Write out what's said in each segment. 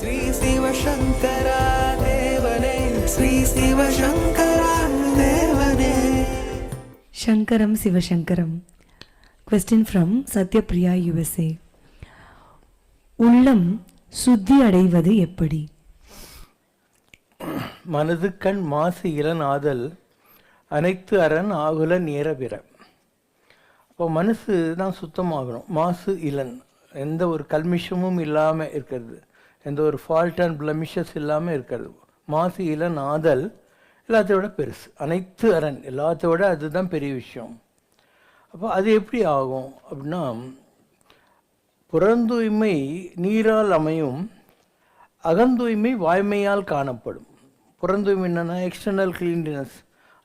ஸ்ரீ சிவசங்கரா தேவனே, ஸ்ரீ சிவசங்கரா தேவனே. Shankaram Sivashankaram. Question from Satyapriya, USA. உள்ளம் சுத்தி அடைவது எப்படி? மனதுக்கண் மாசு இளன் ஆதல் அனைத்து அரண் ஆகுல நேர பிற. இப்போ மனசு தான் சுத்தமாகணும். மாசு இளன், எந்த ஒரு கல்மிஷமும் இல்லாமல் இருக்கிறது, எந்த ஒரு ஃபால்ட் அண்ட் பிளமிஷஸ் இல்லாமல் இருக்கிறது. மாசு இளன் ஆதல் எல்லாத்தையோட பெருசு. அனைத்து அரண் எல்லாத்தையோட அதுதான் பெரிய விஷயம். அப்போ அது எப்படி ஆகும் அப்படின்னா, புறந்தூய்மை நீரால் அமையும், அகந்தூய்மை வாய்மையால் காணப்படும். புறந்தூய்மை என்னென்னா எக்ஸ்டர்னல் கிளீன்லினஸ்,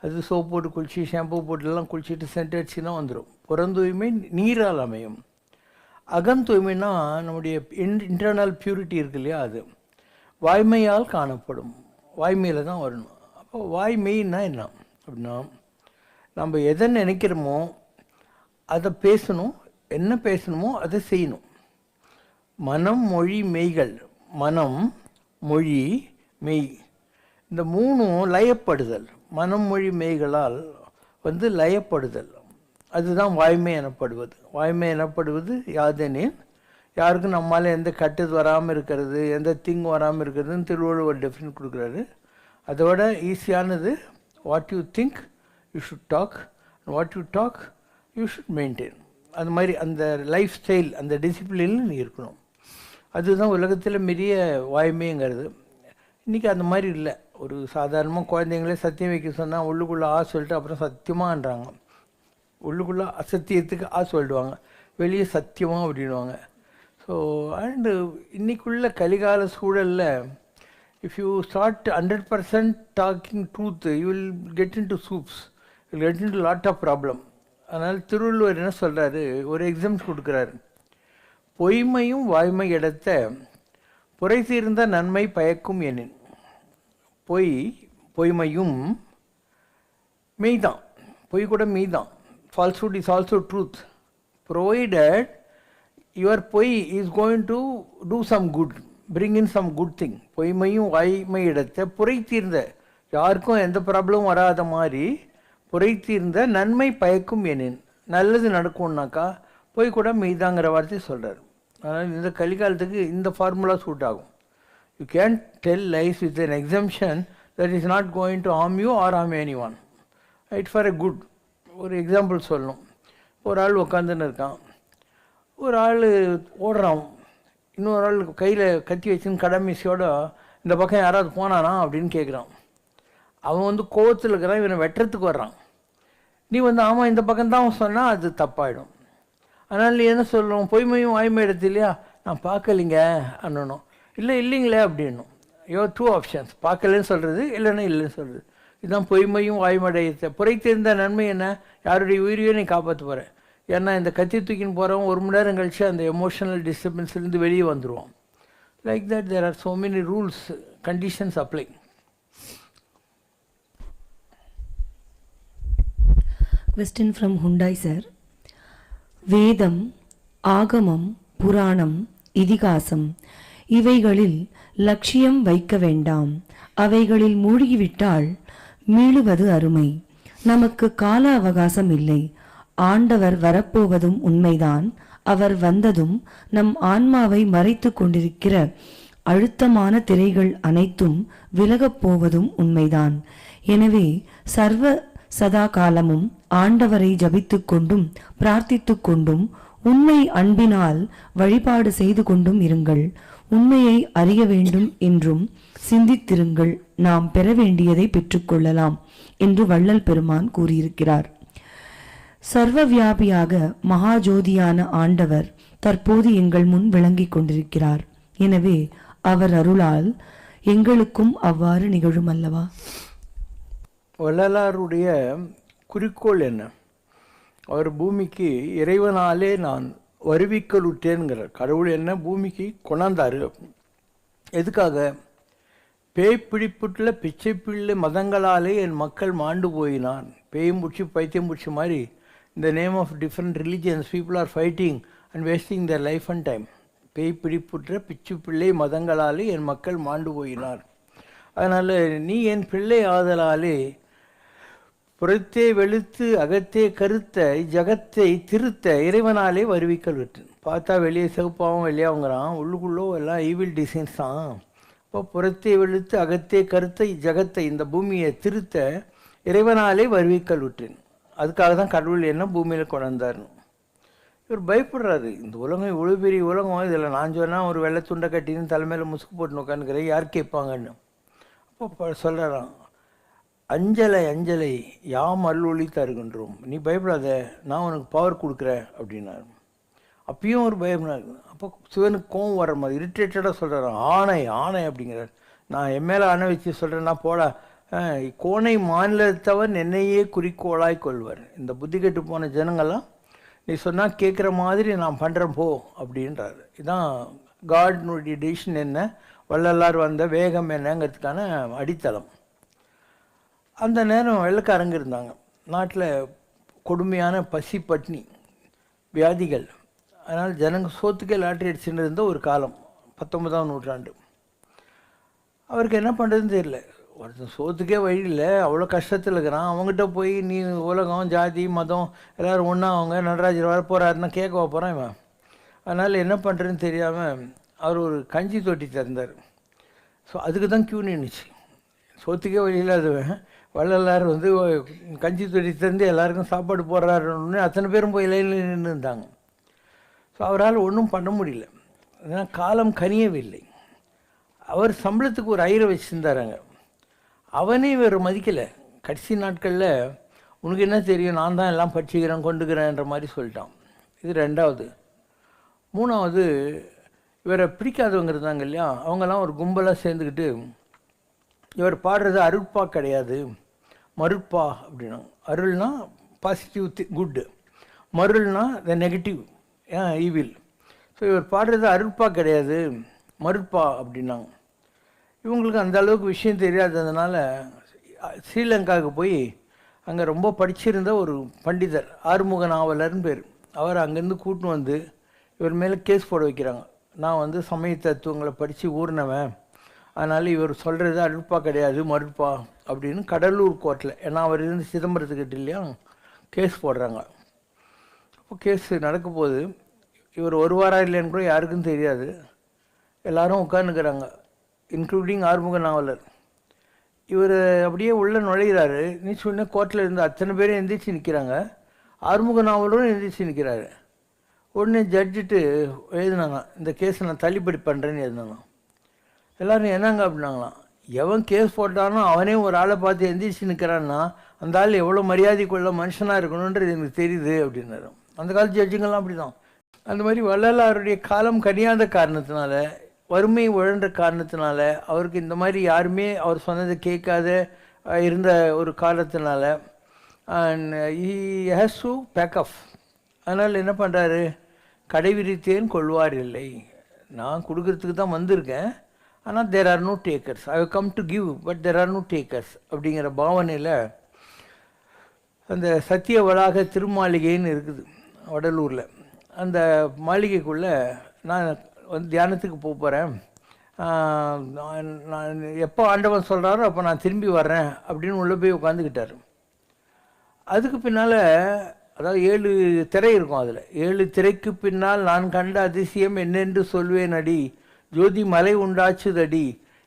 அது சோப் போட்டு குளிச்சு ஷாம்பு போட்டுலாம் குளிச்சுட்டு சென்ட் அடிச்சுன்னா வந்துடும். புறந்தூய்மை நீரால் அமையும். அகந்தூய்மைனா நம்முடைய இன்டர்னல் பியூரிட்டி இருக்கு இல்லையா, அது வாய்மையால் காணப்படும். வாய்மையில் தான் வரணும். அப்போ வாய்மைன்னா என்ன அப்படின்னா, நம்ம எதை நினைக்கிறோமோ அதை பேசணும், என்ன பேசணுமோ அதை செய்யணும். மனம் மொழி மெய்கள், மனம் மொழி மெய், இந்த மூணும் லயப்படுதல். மனம் மொழி மெய்களால் லயப்படுதல், அதுதான் வாய்மை எனப்படுவது. வாய்மை எனப்படுவது யாதெனில், யாருக்கும் நம்மளால் எந்த கட்டுது வராமல் இருக்கிறது, எந்த திங்கு வராமல் இருக்கிறதுன்னு திருவள்ளுவர் ஒரு டெஃபினேஷன் கொடுக்குறாரு. அதோட ஈஸியானது, what you think you should talk, what you talk you should maintain. அது மாதிரி அந்த லைஃப் ஸ்டைல், அந்த டிசிப்ளினில் நீ இருக்கணும். அதுதான் உலகத்தில் பெரிய வாய்மைங்கிறது. இன்றைக்கி அந்த மாதிரி இல்லை. ஒரு சாதாரணமாக குழந்தைங்களே சத்தியம் வைக்க சொன்னால் உள்ளுக்குள்ளே ஆ சொல்லிட்டு அப்புறம் சத்தியமாகன்றாங்க. உள்ளுக்குள்ளே அசத்தியத்துக்கு ஆ சொல்லிடுவாங்க, வெளியே சத்தியமாக அப்படின்வாங்க. ஸோ அண்டு இன்றைக்குள்ள கலிகால சூழலில் if you start 100% talking truth, you will get into soups, will get into lot of problem. அதனால் திருவள்ளுவர் என்ன சொல்கிறாரு, ஒரு எக்ஸாம்பிள் கொடுக்குறாரு. பொய்மையும் வாய்மை இடத்த புரை தீர்ந்த நன்மை பயக்கும் எனின். பொய்மையும் மெய்தான், பொய் கூட மெய்தான். Falsehood is also truth, provided your பொய் is going to do some good, bring in some good thing. பொய்மையும் வாய்மை இடத்தை புரை தீர்ந்த, யாருக்கும் எந்த ப்ராப்ளமும் வராத மாதிரி புரை தீர்ந்த நன்மை பயக்கும் எனின், நல்லது நடக்கும்னாக்கா போய் கூட மெய்தாங்கிற வார்த்தை சொல்கிறார். அதனால் இந்த கலிகாலத்துக்கு இந்த ஃபார்முலா சூட் ஆகும். You can tell lies with an exemption that is not going to harm you or harm anyone. It's for a good. ஒரு எக்ஸாம்பிள் சொல்லணும். ஒரு ஆள் உட்காந்துன்னு இருக்கான், ஒரு ஆள் ஓடுறான், இன்னொரு ஆள் கையில் கத்தி வச்சுன்னு கடமீசியோட இந்த பக்கம் யாராவது போனானா அப்படின்னு கேட்குறான். அவன் கோவத்தில் இருக்கிறான், இவனை வெட்டுறதுக்கு வர்றான். நீ ஆமாம் இந்த பக்கம்தான் சொன்னால் அது தப்பாயிடும். அதனால் நீ என்ன சொல்லணும், பொய்மையும் வாய்மை எடுத்து இல்லையா, நான் பார்க்கலிங்க அண்ணனும், இல்லை இல்லைங்களே அப்படின்னும். டூ ஆப்ஷன்ஸ், பார்க்கலன்னு சொல்கிறது, இல்லைன்னா இல்லைன்னு சொல்கிறது. இதுதான் பொய்மையும் வாய்மடையத்தை. புரைத்திருந்த நன்மை என்ன, யாருடைய உயிரையும் நீ காப்பாற்ற போகிற. ஏன்னா இந்த கத்தி தூக்கின்னு போகிறவன் 1 மணி நேரம் கழித்து அந்த எமோஷனல் டிஸ்டர்பன்ஸ்லேருந்து வெளியே வந்துடுவான். Like that there are so many rules, conditions apply. Question from Hyundai sir. வேதம், ஆகமம், புராணம், இதிகாசம் இவைகளில் லட்சியம் வைக்க வேண்டாம். அவைகளில் மூழ்கிவிட்டால் மீளுவது அருமை. நமக்கு கால அவகாசம் இல்லை. ஆண்டவர் வரப்போவதும் உண்மைதான். அவர் வந்ததும் நம் ஆன்மாவை மறைத்து கொண்டிருக்கிற அழுத்தமான திரைகள் அனைத்தும் விலகப் போவதும் உண்மைதான். எனவே சர்வ சதா காலமும் ஆண்டவரை ஜபித்து கொண்டும் பிரார்த்தித்து கொண்டும் உண்மை அன்பினால் வழிபாடு செய்து கொண்டும் இருங்கள். உண்மையை அறிய வேண்டும் என்றும் சிந்தித்திருங்கள். நாம் பெற வேண்டியதை பெற்றுக்கொள்ளலாம் என்று வள்ளல் பெருமான் கூறியிருக்கிறார். சர்வ வியாபியாக மகாஜோதியான ஆண்டவர் தற்போது எங்கள் முன் விளங்கிக் கொண்டிருக்கிறார். எனவே அவர் அருளால் எங்களுக்கும் அவ்வாறு நிகழும் அல்லவா? வள்ளலாருடைய குறிக்கோள் என்ன? அவர் பூமிக்கு இறைவனாலே நான் வருவிக்கலுற்றேன்கிறார். கடவுள் என்ன பூமிக்கு கொண்டாந்தாரு. எதுக்காக? பேய் பிடிப்புள்ள பிச்சை பிள்ளை மதங்களாலே என் மக்கள் மாண்டு போயினான். பேயும் பிடிச்சி பைத்தியம் பிடிச்ச மாதிரி in the name of different religions people are fighting and wasting their life and time. பேய் பிடிப்புற்ற பிச்சு பிள்ளை மதங்களாலே என் மக்கள் மாண்டு போயினார். அதனால் நீ என் பிள்ளை ஆதலாலே புறத்தே வெளுத்து அகத்தே கருத்த ஜகத்தை திருத்த இறைவனாலே வருவிக்கல் விட்டேன். பார்த்தா வெளியே சிவப்பாகவும் வெளியாகுங்கிறான், உள்ளுக்குள்ளோ எல்லாம் ஈவில் டிசைன்ஸ் தான். இப்போ புறத்தே வெளுத்து அகத்தே கருத்த ஜகத்தை இந்த பூமியை திருத்த இறைவனாலே வருவிக்கல் விட்டேன். அதுக்காக தான் கடவுள் என்ன பூமியில் கொண்டாந்தார்னு. இவர் பயப்படுறாரு. இந்த உலகம் இவ்வளோ பெரிய உலகம், இதில் நான் சொன்னால் ஒரு வெள்ளை துண்டை கட்டின்னு தலைமையில் முசுக்கு போட்டு உட்காந்துக்கிறேன், யார் கேட்பாங்கன்னு. அப்போ சொல்கிறான், அஞ்சலை அஞ்சலை யாம் அருளொளி தருகின்றோம், நீ பயப்படாத, நான் உனக்கு பவர் கொடுக்குறேன் அப்படின்னாரு. அப்பயும் ஒரு பயம்னாரு. அப்போ சிவனுக்கு கோவம் வர மாதிரி இரிட்டேட்டடாக சொல்கிறான், ஆணை ஆணை அப்படிங்கிறார். நான் என் மேலே ஆணை வச்சு சொல்கிறேன்னா போடா, கோணை மாநிலத்தவன் என்னையே குறிக்கோளாய் கொள்வார். இந்த புத்தி கெட்டு போன ஜனங்கள்லாம் நீ சொன்னால் கேட்குற மாதிரி நான் பண்ணுறேன் போ அப்படின்றாரு. இதுதான் காட்னுடைய டிசிஷன் என்ன, வள்ளலார் வந்த வேகம் என்னங்கிறதுக்கான அடித்தளம். அந்த நேரம் வெள்ளைக்காரங்க இருந்தாங்க நாட்டில், கொடுமையான பசி பட்னி வியாதிகள். அதனால் ஜனங்க சோத்துக்கே லாட்டரி அடிச்சுட்டு இருந்த ஒரு காலம் 19ஆம் நூற்றாண்டு. அவருக்கு என்ன பண்ணுறதுன்னு தெரியல. ஒருத்தன் சோத்துக்கே வழி இல்லை, அவ்வளோ கஷ்டத்தில் இருக்கிறான். அவங்ககிட்ட போய் நீ உலகம் ஜாதி மதம் எல்லோரும் ஒன்றா அவங்க நடராஜர் வர போகிறாருன்னா கேட்க போகிறான் இவன். அதனால் என்ன பண்ணுறதுன்னு தெரியாமல் அவர் ஒரு கஞ்சி தொட்டி திறந்தார். ஸோ அதுக்கு தான் க்யூ நின்றுச்சு. சோத்துக்கே வழி இல்லாதவன் வள்ளலார் வந்து கஞ்சி தொட்டி திறந்து எல்லாருக்கும் சாப்பாடு போடுறாருன்னு அத்தனை பேரும் போய் லைனில் நின்று இருந்தாங்க. ஸோ அவரால் ஒன்றும் பண்ண முடியல. ஏன்னா காலம் கனியவில்லை. அவர் சம்பளத்துக்கு ஒரு ஐயரை வச்சுருந்தாராங்க. அவனே இவர் மதிக்கலை. கடைசி நாட்களில் உனக்கு என்ன தெரியும், நான் தான் எல்லாம் படிச்சுக்கிறேன் கொண்டுக்கிறேன்ற மாதிரி சொல்லிட்டான். இது ரெண்டாவது. மூணாவது, இவரை பிடிக்காதவங்க இருந்தாங்க இல்லையா, அவங்கெல்லாம் ஒரு கும்பலாக சேர்ந்துக்கிட்டு இவர் பாடுறது அருட்பா கிடையாது மருட்பா அப்படின்னா. அருள்னா பாசிட்டிவ் குட்டு, மருள்னா த நெகட்டிவ் ஈவில். ஸோ இவர் பாடுறது அருட்பா கிடையாது மருட்பா அப்படின்னாங்க. இவங்களுக்கு அந்த அளவுக்கு விஷயம் தெரியாததுனால ஸ்ரீலங்காவுக்கு போய் அங்கே ரொம்ப படிச்சிருந்த ஒரு பண்டிதர், ஆறுமுக நாவலர்னு பேர், அவர் அங்கேருந்து கூட்டின்னு வந்து இவர் மேலே கேஸ் போட வைக்கிறாங்க. நான் வந்து சமய தத்துவங்களை படித்து ஊர்னவன், அதனால் இவர் சொல்கிறது அருட்பா கிடையாது மருட்பா அப்படின்னு கடலூர் கோர்ட்டில், ஏன்னா அவர் இருந்து சிதம்பரத்துக்கிட்ட இல்லையா, கேஸ் போடுறாங்க. அப்போ கேஸ் நடக்க போது இவர் ஒரு வாரம் இல்லைன்னு கூட யாருக்கும் தெரியாது. எல்லோரும் உட்காந்துக்கிறாங்க, இன்க்ளூடிங் ஆறுமுக நாவலர். இவர் அப்படியே உள்ளே நுழைகிறாரு. நீ சொன்ன கோர்ட்டில் இருந்து அத்தனை பேரும் எந்திரிச்சு நிற்கிறாங்க, ஆறுமுக நாவலரும் எந்திரிச்சு நிற்கிறாரு. உடனே ஜட்ஜிட்டு எழுதினாங்க, இந்த கேஸை நான் தள்ளுபடி பண்ணுறேன்னு எழுதினாங்க. எல்லோரும் என்னங்க அப்படின்னாங்களாம், எவன் கேஸ் போட்டானோ அவனே ஒரு ஆளை பார்த்து எந்திரிச்சு நிற்கிறான்னா அந்த ஆள் எவ்வளோ மரியாதைக்குள்ள மனுஷனாக இருக்கணுன்றது எனக்கு தெரியுது அப்படின்னாரு. அந்த காலத்து ஜட்ஜுங்கள்லாம் அப்படி தான். அந்த மாதிரி வள்ளலாருடைய காலம் கனியாத காரணத்தினால, வறுமை உழன்ற காரணத்தினால, அவருக்கு இந்த மாதிரி யாருமே அவர் சொன்னதை கேட்காத இருந்த ஒரு காலத்தினால he has to pack off. அதனால் என்ன பண்ணுறாரு, கடை விரித்தேன் கொள்வார் இல்லை, நான் கொடுக்கறதுக்கு தான் வந்திருக்கேன், ஆனால் there are no takers, I have come to give but there are no takers அப்படிங்கிற பாவனையில் அந்த சத்திய வளாக திருமாளிகைன்னு இருக்குது வடலூரில். அந்த மாளிகைக்குள்ளே நான் வந்து தியானத்துக்கு போகிறேன், நான் எப்போ ஆண்டவன் சொல்கிறாரோ அப்போ நான் திரும்பி வர்றேன் அப்படின்னு உள்ளே போய் உட்காந்துக்கிட்டார். அதுக்கு பின்னால், அதாவது 7 திரை இருக்கும், அதில் 7 திரைக்கு பின்னால் நான் கண்ட அதிசயம் என்னென்று சொல்வேன் அடி, ஜோதி மலை உண்டாச்சுதடி,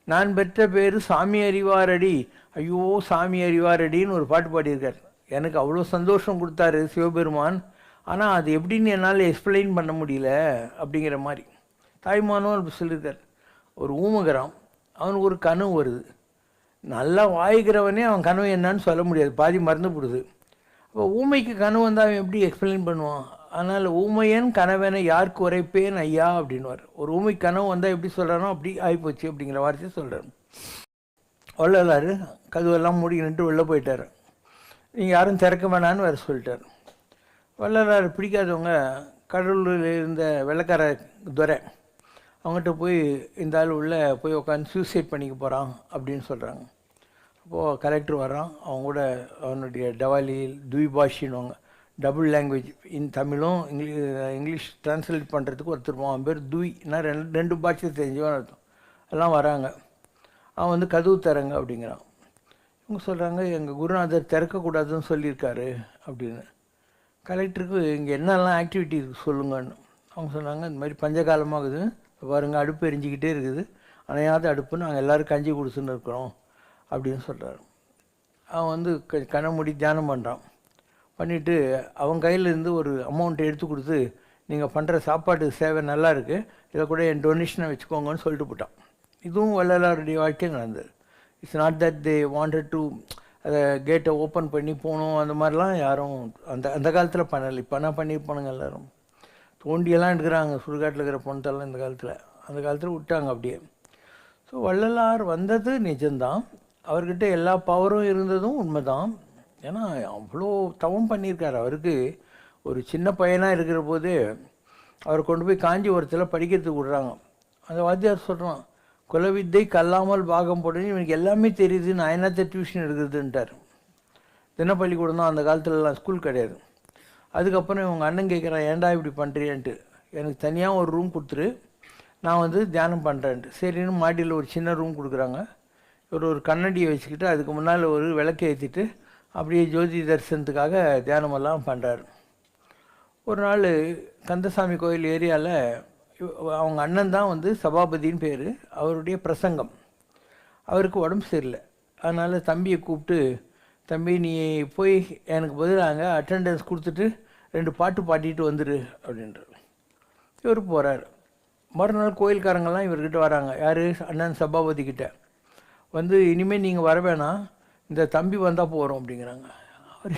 நான் பெற்ற பேர் சாமி அறிவாரடி, ஐயோ சாமி அறிவாரடின்னு ஒரு பாட்டு பாடியிருக்கார். எனக்கு அவ்வளோ சந்தோஷம் கொடுத்தாரு சிவபெருமான். ஆனால் அது எப்படின்னு என்னால் எக்ஸ்பிளைன் பண்ண முடியல அப்படிங்கிற மாதிரி. தாய்மானவன் சொல்லியிருக்கார், ஒரு ஊமகரம், அவனுக்கு ஒரு கனவு வருது. நல்லா வாய்க்கிறவனே அவன் கனவு என்னன்னு சொல்ல முடியாது, பாதி மறந்து போடுது. அப்போ ஊமைக்கு கனவு வந்தால் அவன் எப்படி எக்ஸ்பிளைன் பண்ணுவான்? அதனால் ஊமையன் கனவனை யாருக்கு உரைப்பேன் ஐயா அப்படின்வார். ஒரு ஊமை கனவு வந்தால் எப்படி சொல்கிறானோ அப்படி ஆகிப்போச்சு அப்படிங்கிற வார்த்தையை சொல்கிறார். வள்ளலார் கதவெல்லாம் மூடி நின்று உள்ளே போயிட்டார். நீங்கள் யாரும் திறக்க வேணான்னு வேறு சொல்லிட்டார். வள்ளலார் பிடிக்காதவங்க கடலூரில் இருந்த வெள்ளைக்கார துரை, அவங்ககிட்ட போய் இந்த ஆள் உள்ளே போய் உட்காந்து சூசைட் பண்ணிக்க போகிறான் அப்படின்னு சொல்கிறாங்க. அப்போது கலெக்டர் வர்றான், அவங்க கூட அவனுடைய டவாலி துவிபாஷின்வாங்க, டபுள் லாங்குவேஜ் தமிழும் இங்கிலீஷ் ட்ரான்ஸ்லேட் பண்ணுறதுக்கு ஒருத்தர் அவன் பேர் துய். நான் ரெண்டு பாஷை தெரிஞ்சவன் அர்த்தம். எல்லாம் வராங்க. அவன் வந்து கதவு தரங்க அப்படிங்கிறான். இவங்க சொல்கிறாங்க எங்கள் குருநாதர் திறக்கக்கூடாதுன்னு சொல்லியிருக்காரு அப்படின்னு. கலெக்டருக்கு இங்கே என்னெல்லாம் ஆக்டிவிட்டி இருக்குது சொல்லுங்கன்னு. அவங்க சொன்னாங்க இந்த மாதிரி பஞ்சகாலமாகுது பாருங்கள், அடுப்பு எரிஞ்சிக்கிட்டே இருக்குது, அணையாத அடுப்பு, நாங்கள் எல்லோரும் கஞ்சி குடிச்சுன்னு இருக்கிறோம் அப்படின்னு சொல்கிறாரு. அவன் வந்து கண்ணை மூடி தியானம் பண்ணுறான். பண்ணிவிட்டு அவன் கையிலேருந்து ஒரு அமௌண்ட்டை எடுத்து கொடுத்து நீங்கள் பண்ணுற சாப்பாட்டு சேவை நல்லா இருக்குது, இதை கூட என் டொனேஷனை வச்சுக்கோங்கன்னு சொல்லிட்டு போட்டான். இதுவும் வள்ளலாருடைய வாழ்க்கையில் நடந்தது. It's not that they wanted to அதை கேட்டை ஓப்பன் பண்ணி போகணும், அந்த மாதிரிலாம் யாரும் அந்த காலத்தில் பண்ணலை. இப்போ நான் பண்ணியிருப்பானுங்க எல்லோரும். தோண்டியெல்லாம் எடுக்கிறாங்க சுடுகாட்டில் இருக்கிற பொண்ணத்தெல்லாம் அந்த காலத்தில் விட்டாங்க அப்படியே. ஸோ வள்ளலார் வந்தது நிஜம்தான். அவர்கிட்ட எல்லா பவரும் இருந்ததும் உண்மைதான். ஏன்னா அவ்வளோ தவம் பண்ணியிருக்கார். அவருக்கு ஒரு சின்ன பையனாக இருக்கிற போது அவரை கொண்டு போய் காஞ்சிபுரத்தில் படிக்கிறதுக்கு விட்றாங்க. அந்த வாத்தியார் சொல்கிறான், குலவித்தை கல்லாமல் பாகம் போடுன்னு இவனுக்கு எல்லாமே தெரியுது, நான் என்னத்தை டியூஷன் எடுக்கிறதுன்ட்டார். தினப்பள்ளிக்கூடம் தான் அந்த காலத்துலலாம், ஸ்கூல் கிடையாது. அதுக்கப்புறம் இவங்க அண்ணன் கேட்குறான், ஏன்டா இப்படி பண்ணுறியன்ட்டு, எனக்கு தனியாக ஒரு ரூம் கொடுத்துரு, நான் வந்து தியானம் பண்ணுறேன்ட்டு. சரின்னு மாடியில் ஒரு சின்ன ரூம் கொடுக்குறாங்க. ஒரு கண்ணாடியை வச்சுக்கிட்டு அதுக்கு முன்னால் ஒரு விளக்கை ஏற்றிட்டு அப்படியே ஜோதி தரிசனத்துக்காக தியானமெல்லாம் பண்ணுறாரு. ஒரு நாள் கந்தசாமி கோயில் ஏரியாவில் அவங்க அண்ணன் தான் வந்து சபாபதின்னு பேர், அவருடைய பிரசங்கம். அவருக்கு உடம்பு சரியில்லை. அதனால் தம்பியை கூப்பிட்டு, தம்பி நீ போய் எனக்கு பதிலாக அட்டெண்டன்ஸ் கொடுத்துட்டு 2 பாட்டு பாடிட்டு வந்துடு அப்படின்றார். இவர் போகிறார். மறுநாள் கோயில்காரங்கள்லாம் இவர்கிட்ட வராங்க. யார்? அண்ணன் சபாபதிக்கிட்ட வந்து, இனிமேல் நீங்கள் வர வேணாம், இந்த தம்பி வந்தால் போகிறோம் அப்படிங்கிறாங்க. அவர்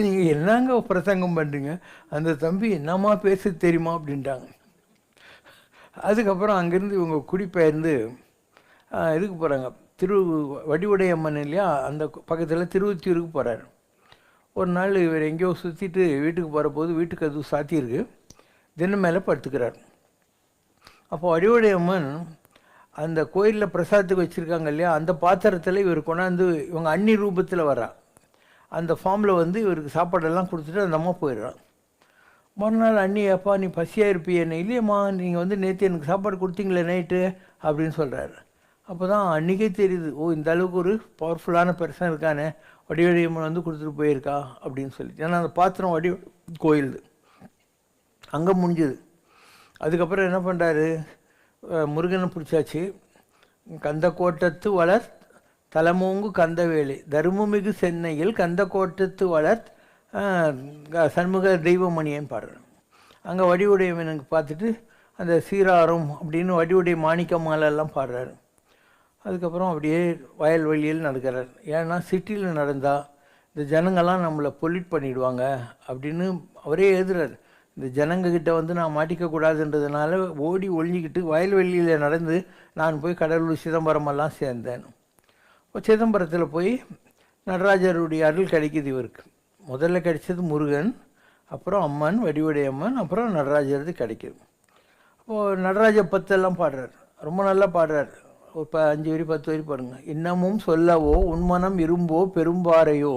நீங்கள் என்னங்க பிரசங்கம் பண்ணுறீங்க, அந்த தம்பி என்னம்மா பேச தெரியுமா அப்படின்ட்டாங்க. அதுக்கப்புறம் அங்கேருந்து இவங்க குடிபெயர்ந்து இதுக்கு போகிறாங்க, வடிவுடையம்மன் இல்லையா, அந்த பக்கத்தில் திருவொத்தியூருக்கு போகிறார். ஒரு நாள் இவர் எங்கேயோ சுற்றிட்டு வீட்டுக்கு போகிற போது வீட்டுக்கு அது சாத்தியிருக்கு, தினம் மேலே படுத்துக்கிறார். அப்போ வடிவுடையம்மன் அந்த கோயிலில் பிரசாதத்துக்கு வச்சுருக்காங்க இல்லையா, அந்த பாத்திரத்தில் இவர் கொண்டாந்து இவங்க அன்னி ரூபத்தில் வரா. அந்த ஃபார்மில் வந்து இவருக்கு சாப்பாடெல்லாம் கொடுத்துட்டு அந்த அம்மா போயிடுறான். மறுநாள் அண்ணி, அப்பா நீ பசியாக இருப்பீ என்ன? இல்லையம்மா, நீங்கள் வந்து நேற்று எனக்கு சாப்பாடு கொடுத்தீங்களே நைட்டு அப்படின்னு சொல்கிறாரு. அப்போ தான் அன்றைக்கே தெரியுது, ஓ இந்த அளவுக்கு ஒரு பவர்ஃபுல்லான பெர்சன் இருக்கானே, வடிவடியம்மன் வந்து கொடுத்துட்டு போயிருக்கா அப்படின்னு சொல்லி. ஏன்னா அந்த பாத்திரம் கோயில் அங்கே முடிஞ்சுது. அதுக்கப்புறம் என்ன பண்ணுறாரு, முருகனை பிடிச்சாச்சு. கந்த கோட்டத்து வளர் தலைமூங்கு கந்தவேலி தருமமிகு சென்னையில் கந்த கோட்டத்து வளர் சண்முக தெய்வமணியன்னு பாடுறேன். அங்கே வடிவுடையவனுக்கு பார்த்துட்டு அந்த சீராரம் அப்படின்னு வடிவுடைய மாணிக்க மாலெல்லாம் பாடுறாரு. அதுக்கப்புறம் அப்படியே வயல்வெளியில் நடக்கிறார். ஏன்னா சிட்டியில் நடந்தால் இந்த ஜனங்கள்லாம் நம்மளை பொல்யூட் பண்ணிவிடுவாங்க அப்படின்னு அவரே எழுதுறாரு. இந்த ஜனங்கக்கிட்ட வந்து நான் மாட்டிக்கக்கூடாதுன்றதுனால ஓடி ஒழிஞ்சிக்கிட்டு வயல்வெளியில் நடந்து நான் போய் கடலூர் சிதம்பரமெல்லாம் சேர்ந்தேன். சிதம்பரத்தில் போய் நடராஜருடைய அருள் கிடைக்கிது இவருக்கு. முதல்ல கிடைச்சது முருகன், அப்புறம் அம்மன் வடிவுடையம்மன், அப்புறம் நடராஜரது கிடைக்கிது. அப்போது நடராஜ பத்தெல்லாம் பாடுறார், ரொம்ப நல்லா பாடுறார். ஒரு 5 வரி 10 வரி பாருங்கள். இன்னமும் சொல்லவோ உன்மனம் இரும்போ பெரும்பாறையோ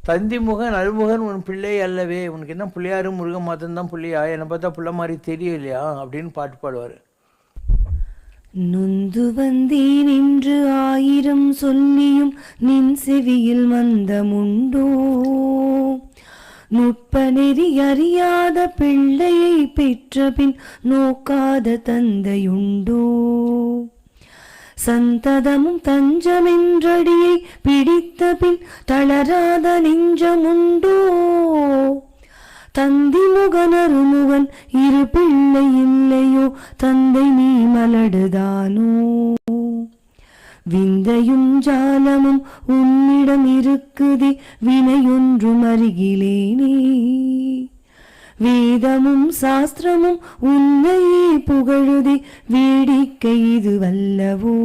தந்திமுகன் அழுமுகன் உன் பிள்ளை அல்லவே, உனக்கு என்ன பிள்ளையாரு முருகன் மாத்தந்தான் பிள்ளையா, என்னை பார்த்தா பிள்ளை மாதிரி தெரியலையா அப்படின்னு பாட்டு பாடுவார். நொந்து வந்தேன் என்று 1000 சொல்லியும் நின் செவியில் மந்தமுண்டோ, நுட்ப நெறி அறியாத பிள்ளையை பெற்ற பின் நோக்காத தந்தையுண்டோ, சந்ததமும் தஞ்சமென்றடியை பிடித்த பின் தளராத நெஞ்சமுண்டோ, தந்தி முகனருமுகன் இரு பிள்ளை இல்லையோ தந்தை நீ மலடுதானோ, விந்தையும் ஜாலமும் உன்னிடம் இருக்குதே வினையொன்றும் அருகிலேனே, வேதமும் சாஸ்திரமும் உன்னையே புகழுதே வேடிக்கை இது வல்லவோ,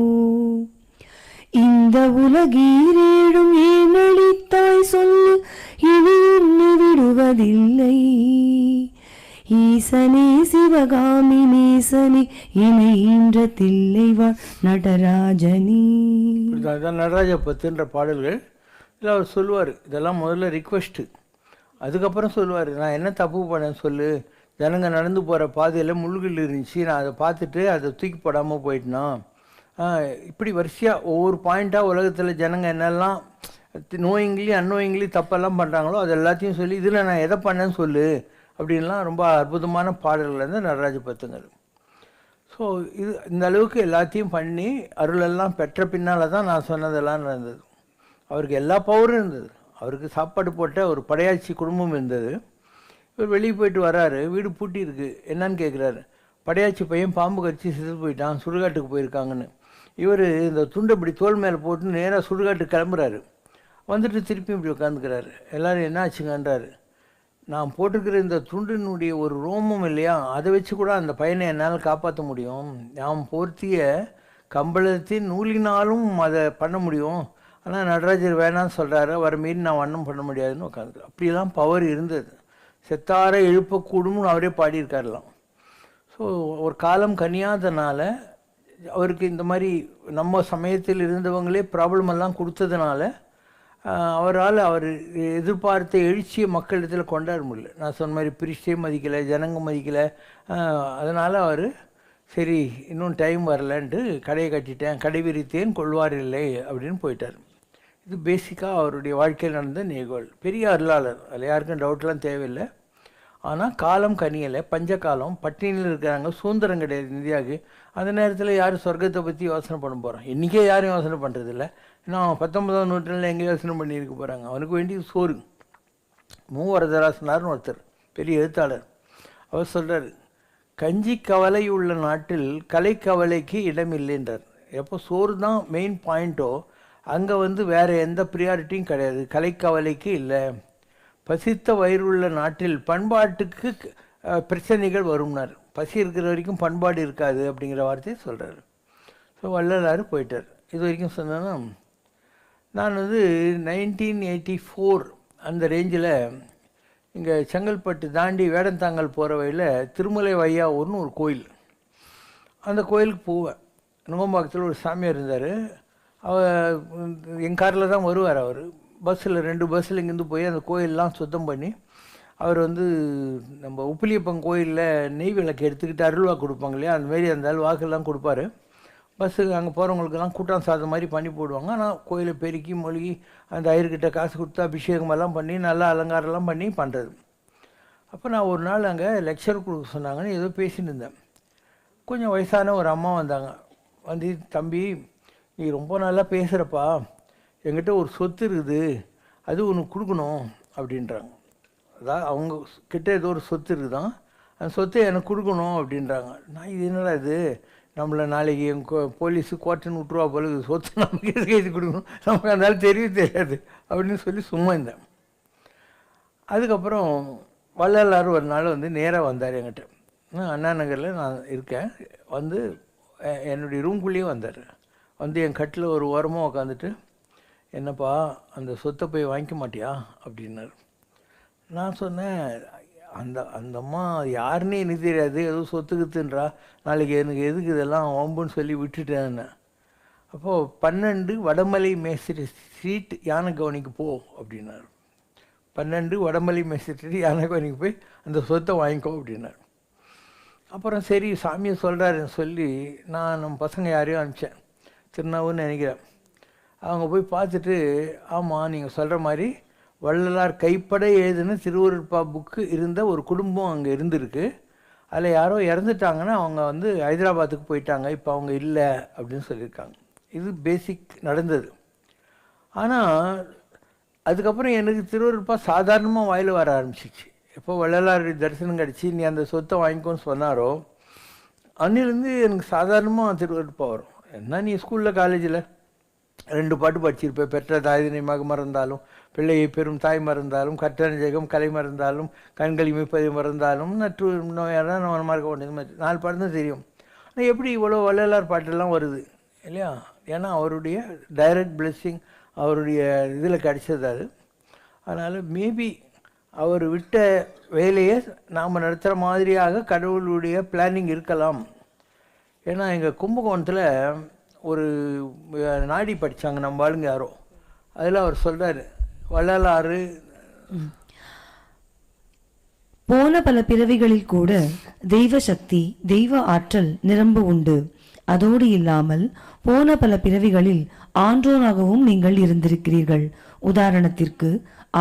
இந்த உலகீரேழும் ஏன் அளித்தாய் சொல்லு இனி உன்னை விடுவதில்லை, ஈசனே சிவகாமி நேசனே இணைகின்ற தில்லைவாழ் நடராஜனே. நடராஜ பத்துன்ற பாடல்கள் இதில் அவர் சொல்லுவார். இதெல்லாம் முதல்ல ரிக்வெஸ்ட்டு, அதுக்கப்புறம் சொல்லுவார், நான் என்ன தப்பு பண்ணேன்னு சொல்லு, ஜனங்க நடந்து போகிற பாதையில் முள்ளுகள் இருந்துச்சு, நான் அதை பார்த்துட்டு அதை தூக்கி போடாமல் போயிட்டேனா. இப்படி வரிசையாக ஒவ்வொரு பாயிண்ட்டாக உலகத்தில் ஜனங்க என்னெல்லாம் நோயிங்லி அன்னோயிங்லி தப்பெல்லாம் பண்ணுறாங்களோ அது எல்லாத்தையும் சொல்லி இதில் நான் எதை பண்ணேன்னு சொல்லு அப்படின்லாம் ரொம்ப அற்புதமான பாடல்கள் வந்து நடராஜ பத்துங்கள். ஸோ இது இந்த அளவுக்கு எல்லாத்தையும் பண்ணி அருளெல்லாம் பெற்ற பின்னால் தான் நான் சொன்னதெல்லாம் நடந்தது. அவருக்கு எல்லா பவரும் இருந்தது. அவருக்கு சாப்பாடு போட்ட ஒரு படையாட்சி குடும்பம் இருந்தது. இவர் வெளியே போயிட்டு வராரு, வீடு பூட்டி இருக்கு, என்னன்னு கேட்குறாரு. படையாச்சி பையன் பாம்பு கடிச்சு செத்து போயிட்டான், சுடுகாட்டுக்கு போயிருக்காங்கன்னு. இவர் இந்த துண்டை இப்படி தோல் மேலே போட்டு நேராக சுடுகாட்டுக்கு கிளம்புறாரு. வந்துட்டு திருப்பி இப்படி உட்காந்துக்கிறாரு. எல்லோரும் என்ன ஆச்சுங்கன்றாரு. நான் போட்டிருக்கிற இந்த துண்டினுடைய ஒரு ரோமம் இல்லையா, அதை வச்சு கூட அந்த பையனை என்னால் காப்பாற்ற முடியும். நாம் போர்த்திய கம்பளத்தின் நூலினாலும் அதை பண்ண முடியும். ஆனால் நடராஜர் வேணான்னு சொல்கிறாரு, வர மீறி நான் வண்ணம் பண்ண முடியாதுன்னு உட்காந்து. அப்படிலாம் பவர் இருந்தது. செத்தாரை எழுப்பக்கூடும்னு அவரே பாடியிருக்காருலாம். ஸோ ஒரு காலம் கனியாதனால அவருக்கு இந்த மாதிரி நம்ம சமயத்தில் இருந்தவங்களே ப்ராப்ளமெல்லாம் கொடுத்ததுனால அவர் எதிர்பார்த்த எழுச்சியை மக்களிடத்தில் கொண்டாட முடியல. நான் சொன்ன மாதிரி பிரிஸ்டே மதிக்கலை, ஜனங்க மதிக்கலை. அதனால் அவர் சரி இன்னும் டைம் வரலன்ட்டு கடையை கட்டிட்டேன், கடை விரித்தேன் கொள்வார் இல்லை அப்படின்னு போயிட்டார். இது பேசிக்காக அவருடைய வாழ்க்கையில் நடந்த நிகழ்வு. பெரிய அருளாளர், அதில் யாருக்கும் டவுட்லாம் தேவையில்லை. ஆனால் காலம் கனியலை, பஞ்சகாலம், பட்டினியில் இருக்கிறாங்க, சுதந்திரம் கிடையாது இந்தியாவுக்கு. அந்த நேரத்தில் யாரும் சொர்க்கத்தை பற்றி யோசனை பண்ண போகிறோம்? இன்றைக்கே யாரும் யோசனை பண்ணுறதில்ல. இன்னும் 19ஆம் நூற்றாண்டில் எங்கே யோசனை பண்ணியிருக்க போகிறாங்க? அவனுக்கு வேண்டிய சோறு. மூவரதராசனார்னு ஒருத்தர் பெரிய எழுத்தாளர், அவர் சொல்கிறார், கஞ்சி கவலை உள்ள நாட்டில் கலை கவலைக்கு இடம் இல்லைன்றார். எப்போ சோறு தான் மெயின் பாயிண்ட்டோ அங்கே வந்து வேறு எந்த ப்ரியாரிட்டியும் கிடையாது, கலைக்கவலைக்கு இல்லை. பசித்த வயிறுள்ள நாட்டில் பண்பாட்டுக்கு பிரச்சனைகள் வரும்னார். பசி இருக்கிற வரைக்கும் பண்பாடு இருக்காது அப்படிங்கிற வார்த்தையை சொல்கிறார். ஸோ வள்ளலார் போயிட்டார். இது வரைக்கும் சொன்னேன்னா, நான் வந்து 1984 அந்த ரேஞ்சில் இங்கே செங்கல்பட்டு தாண்டி வேடந்தாங்கல் போகிற வழியில் திருமலை வையாவூர்னு ஒரு கோயில், அந்த கோயிலுக்கு போவேன். நுங்கம்பாக்கத்தில் ஒரு சாமியார் இருந்தார். என் காரில் தான் வருவார். அவர் பஸ்ஸில் 2 பஸ்ஸில் இங்கேருந்து போய் அந்த கோயிலெலாம் சுத்தம் பண்ணி அவர் வந்து நம்ம உப்பிலியப்பன் கோயிலில் நெய் விளக்கு எடுத்துக்கிட்டு அருள்வா கொடுப்பாங்க இல்லையா, அந்தமாரி அந்த வாக்கெல்லாம் கொடுப்பாரு. பஸ்ஸுக்கு அங்கே போகிறவங்களுக்கெல்லாம் கூட்டம் சாதம் மாதிரி பண்ணி போடுவாங்க. ஆனால் கோயிலை பெருக்கி மொழிகி அந்த ஐயர்கிட்ட காசு கொடுத்து அபிஷேகமெல்லாம் பண்ணி நல்லா அலங்காரம்லாம் பண்ணி பண்ணுறது. அப்போ நான் ஒரு நாள் அங்கே லெக்சர் கொடுக்க சொன்னாங்கன்னு ஏதோ பேசின்னு இருந்தேன். கொஞ்சம் வயசான ஒரு அம்மா வந்தாங்க. வந்து, தம்பி நீ ரொம்ப நல்லா பேசுகிறப்பா, என்கிட்ட ஒரு சொத்து இருக்குது, அது உனக்கு கொடுக்கணும் அப்படின்றாங்க. அதாவது அவங்க கிட்ட ஏதோ ஒரு சொத்து இருக்குதான், அந்த சொத்தை எனக்கு கொடுக்கணும் அப்படின்றாங்க. நான் இது என்னடா இது, நம்மளை நாளைக்கு போலீஸு கோர்ட்டுன்னு விட்ருவா போல, சொத்து நமக்கு எதுக்கு எழுதி கொடுக்கணும், நமக்கு அதனால தெரியாது அப்படின்னு சொல்லி சும்மா இருந்தேன். அதுக்கப்புறம் வள்ளலார் ஒரு நாள் வந்து நேராக வந்தார் என்கிட்ட. அண்ணா நகரில் நான் இருக்கேன். வந்து என்னுடைய ரூம்குள்ளேயே வந்தார். வந்து என் கட்டில் ஒரு ஓரமாக உட்காந்துட்டு, என்னப்பா அந்த சொத்தை போய் வாங்கிக்க மாட்டியா அப்படின்னாரு. நான் சொன்னேன், அந்த அம்மா யாருன்னே எனக்கு தெரியாது, ஏதோ சொத்துக்குத்துன்றா, நாளைக்கு எனக்கு எதுக்கு இதெல்லாம் வம்புன்னு சொல்லி விட்டுட்டேன்னு. அப்போது 12 வடமலை மேஸ்திரி ஸ்ட்ரீட் யானைக்கவனிக்கு போ அப்படின்னாரு. 12 வடமலை மேஸ்திரி ஸ்ட்ரீட் யானைக்கவனிக்கு போய் அந்த சொத்தை வாங்கிக்கோ அப்படின்னாரு. அப்புறம் சரி சாமியை சொல்கிறாருன்னு சொல்லி நான் நம்ம பசங்க யாரையும் அனுப்பிச்சேன், திருநாவுன்னு நினைக்கிறேன். அவங்க போய் பார்த்துட்டு, ஆமாம் நீங்கள் சொல்கிற மாதிரி வள்ளலார் கைப்பட எழுதுன திருவருட்பா புக்கு இருந்த ஒரு குடும்பம் அங்கே இருந்திருக்கு, அதில் யாரோ இறந்துட்டாங்கன்னா அவங்க வந்து ஹைதராபாத்துக்கு போயிட்டாங்க, இப்போ அவங்க இல்லை அப்படின்னு சொல்லியிருக்காங்க. இது பேசிக் நடந்தது. ஆனால் அதுக்கப்புறம் எனக்கு திருவருட்பா சாதாரணமாக வாயில் வர ஆரம்பிச்சிச்சு. எப்போ வள்ளலார் தரிசனம் கிடச்சி நீ அந்த சொத்தை வாங்கிக்கோன்னு சொன்னாரோ அன்னிலேருந்து எனக்கு சாதாரணமாக திருவருட்பா வரும். என்ன நீ ஸ்கூலில் காலேஜில் 2 பாட்டு படிச்சிருப்பேன், பெற்ற தாய்தினமாக மறந்தாலும், பிள்ளையை பெரும் தாய் மறந்தாலும், கற்றன ஜெகம் கலை மறந்தாலும், கண்கள் இமைப்பதை மறந்தாலும், நற்று நோயால் நம்ம மறக்க வேண்டியது 4 பாட்டு தான் தெரியும். ஆனால் எப்படி இவ்வளோ வள்ளலார் பாட்டெல்லாம் வருது இல்லையா? ஏன்னா அவருடைய டைரக்ட் பிளெஸ்ஸிங் அவருடைய இதில் கிடைச்சது அது. அதனால் மேபி அவர் விட்ட வேலையை நாம் நடத்துகிற மாதிரியாக கடவுளுடைய பிளானிங் இருக்கலாம். ஏன்னா எங்கள் கும்பகோணத்தில் ஒரு நாடி படித்தாங்க நம்ம ஆளுங்க யாரோ, அதில் அவர் சொல்கிறார், வள்ளலாறு போன பல பிறவிகளில் கூட தெய்வ சக்தி தெய்வ ஆற்றல் நிரம்ப உண்டு. அதோடு இல்லாமல் போன பல பிறவிகளில் ஆன்றோனாகவும் நீங்கள் இருந்திருக்கிறீர்கள். உதாரணத்திற்கு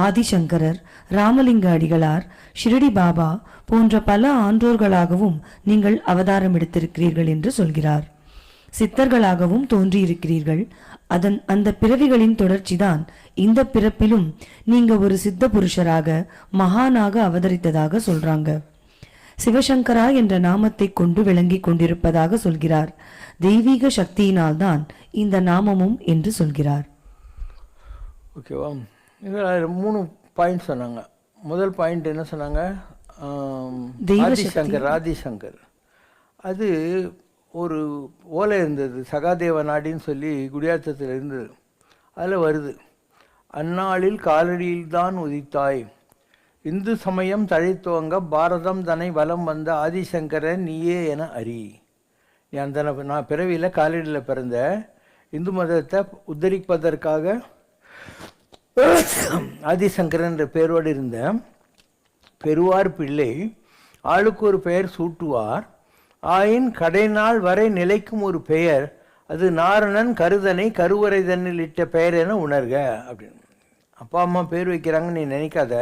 ஆதிசங்கரர், ராமலிங்க அடிகளார், ஷிரடி பாபா போன்ற பல ஆன்றோர்களாகவும் நீங்கள் அவதாரம் எடுத்திருக்கிறீர்கள் என்று சொல்கிறார். சித்தர்களாகவும் தோன்றியிருக்கிறீர்கள். அந்த பிறவிகளின் தொடர்ச்சிதான் இந்த பிறப்பிலும் நீங்க ஒரு சித்த புருஷராக மகானாக அவதரித்ததாக சொல்றாங்க. சிவசங்கரா என்ற நாமத்தை கொண்டு விளங்கி கொண்டிருப்பதாக சொல்கிறார். தெய்வீக சக்தியினால்தான் இந்த நாமமும் என்று சொல்கிறார். ஓகேவா? இதில் 3 பாயிண்ட் சொன்னாங்க. முதல் பாயிண்ட் என்ன சொன்னாங்க? ஆதிசங்கர். அது ஒரு ஓலை இருந்தது, சகாதேவ நாடின்னு சொல்லி குடியாத்தத்தில் இருந்தது. அதில் வருது, அந்நாளில் காலடியில்தான் உதித்தாய், இந்து சமயம் தழைத்துவங்க பாரதம் தன்னை வலம் வந்த ஆதிசங்கரன் நீயே என அறி. நீ அந்த நான் பிறவியில் காலடியில் பிறந்த, இந்து மதத்தை உத்தரிப்பதற்காக ஆதிசங்கரன் என்ற பேரோடு இருந்த பெருவார் பிள்ளை ஆளுக்கு ஒரு பெயர் சூட்டுவார். ஆயின் கடைநாள் வரை நிலைக்கும் ஒரு பெயர், அது நாரணன் கருதனை கருவறை தன்னில் இட்ட பெயர் என உணர்க அப்படின்னு. அப்பா அம்மா பேர் வைக்கிறாங்கன்னு நீ நினைக்காத.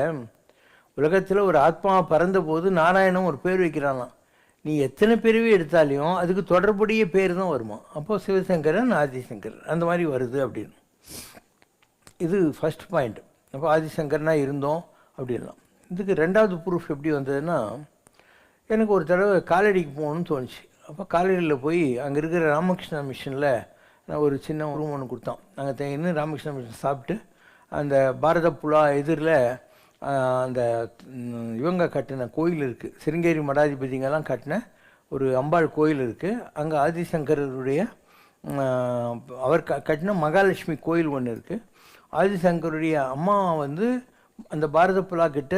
உலகத்தில் ஒரு ஆத்மா பறந்த போது நாராயணன் ஒரு பேர் வைக்கிறானாம். நீ எத்தனை பிறவி எடுத்தாலையும் அதுக்கு தொடர்புடைய பேர் தான் வருமா. அப்போது சிவசங்கரன் ஆதிசங்கரன் அந்த மாதிரி வருது அப்படின்னு. இது ஃபர்ஸ்ட் பாயிண்ட். அப்போ ஆதிசங்கரனா இருந்தோம் அப்படின்லாம். இதுக்கு ரெண்டாவது ப்ரூஃப் எப்படி வந்ததுன்னா, எனக்கு ஒரு தடவை காலடிக்கு போகணும்னு தோணுச்சு. அப்போ காலடியில் போய் அங்கே இருக்கிற ராமகிருஷ்ணா மிஷனில் நான் ஒரு சின்ன ரூம் ஒன்று கொடுத்தோம். நாங்கள் இன்னும் ராமகிருஷ்ணா மிஷன் சாப்பிட்டு அந்த பாரத புலா எதிரில் அந்த இவங்க கட்டின கோயில் இருக்குது, சிருங்கேரி மடாதிபதிங்கெல்லாம் கட்டின ஒரு அம்பாள் கோயில் இருக்குது. அங்கே ஆதிசங்கருடைய அவர் கட்டின மகாலட்சுமி கோயில் ஒன்று இருக்குது. ஆதிசங்கருடைய அம்மா வந்து அந்த பாரத புலா கிட்ட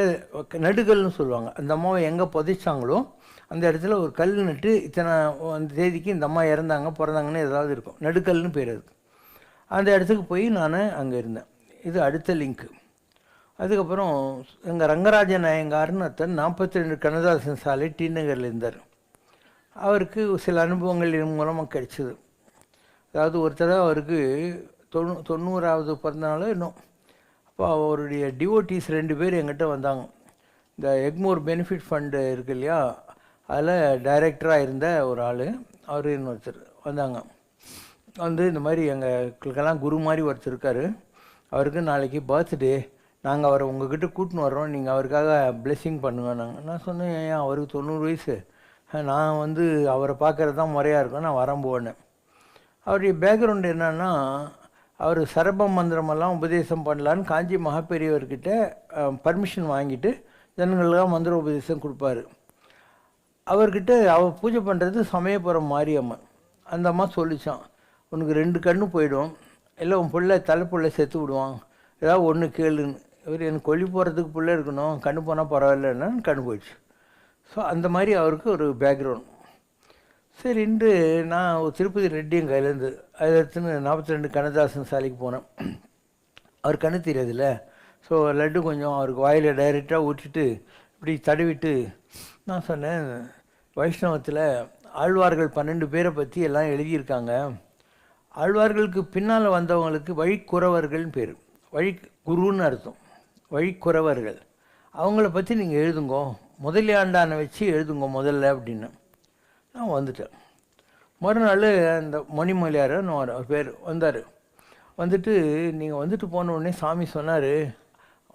நடுகல்னு சொல்லுவாங்க. அந்த அம்மாவை எங்கே புதைச்சாங்களோ அந்த இடத்துல ஒரு கல் நட்டு இத்தனை அந்த தேதிக்கு இந்த அம்மா இறந்தாங்க பிறந்தாங்கன்னு ஏதாவது இருக்கும், நடுக்கல்னு பேர் அதுக்கு. அந்த இடத்துக்கு போய் நான் அங்கே இருந்தேன். இது அடுத்த லிங்க்கு. அதுக்கப்புறம் எங்கள் ரங்கராஜன் ஐயங்கார்னு ஒருத்தர் 42 கண்ணதாசன் சாலை டி நகரில் இருந்தார். அவருக்கு சில அனுபவங்கள் இதன் மூலமாக கிடைச்சிது. அதாவது ஒருத்தர் அவருக்கு 90வது பிறந்தநாள் இன்னும். அப்போ அவருடைய டிவோட்டீஸ் 2 பேர் எங்கிட்ட வந்தாங்க. இந்த எக்மோர் பெனிஃபிட் ஃபண்டு இருக்கு இல்லையா, அதில் டைரக்டராக இருந்த ஒரு ஆள், அவர் இன்னொருத்தர் வந்தாங்க. வந்து இந்த மாதிரி எங்களுக்கெல்லாம் குரு மாதிரி ஒருத்தர் இருக்கார், அவருக்கு நாளைக்கு பர்த்டே, நாங்கள் அவரை உங்ககிட்ட கூட்டின்னு வர்றோம், நீங்கள் அவருக்காக பிளெஸ்ஸிங் பண்ணுங்க. நான் சொன்னேன், ஏன் அவருக்கு 90 வயசு, நான் வந்து அவரை பார்க்குறது தான் முறையாக இருக்கும், நான் வரம்போனேன். அவருடைய பேக்ரவுண்டு என்னன்னா, அவர் சரப மந்திரமெல்லாம் உபதேசம் பண்ணலான்னு காஞ்சி மகாபெரியவர்கிட்ட பர்மிஷன் வாங்கிட்டு ஜனங்களுக்கெல்லாம் மந்திர உபதேசம் கொடுப்பாரு. அவர்கிட்ட அவர் பூஜை பண்ணுறது சமயபுரம் மாரியம்மன். அந்த அம்மா சொல்லிச்சான், உனக்கு 2 கண்ணு போயிடும், இல்லை உன் பிள்ளை தலைப்புள்ள செத்து விடுவான், ஏதாவது ஒன்று கேளுன்னு. இவர் எனக்கு கொல்லி போகிறதுக்கு பிள்ளை இருக்கணும், கண்ணு போனால் பரவாயில்லன்னா கண்ணு போயிடுச்சு. ஸோ அந்த மாதிரி அவருக்கு ஒரு பேக்ரவுண்ட். சரின்ட்டு நான் திருப்பதி ரெட்டியும் கையிலேருந்து அதை எடுத்துன்னு 42 கண்ணதாசன் சாலைக்கு போனேன். அவர் கண்ணு தெரியாதுல்ல, ஸோ லட்டு கொஞ்சம் அவருக்கு வாயில் டைரெக்டாக ஊற்றிட்டு இப்படி தடவிட்டு நான் சொன்னேன், வைஷ்ணவத்தில் ஆழ்வார்கள் 12 பேரை பற்றி எல்லாம் எழுதியிருக்காங்க. ஆழ்வார்களுக்கு பின்னால் வந்தவங்களுக்கு வழிக்குறவர்கள்னு பேர், வழி குருன்னு அர்த்தம், வழிக்குறவர்கள். அவங்கள பற்றி நீங்கள் எழுதுங்கோ, முதலியாண்டானை வச்சு எழுதுங்க முதல்ல அப்படின்னு. நான் வந்துட்டேன். மறுநாள் அந்த மணிமொழியாரன்னு அவர் பேர் வந்தார். வந்துட்டு நீங்கள் வந்துட்டு போன உடனே சாமி சொன்னார்,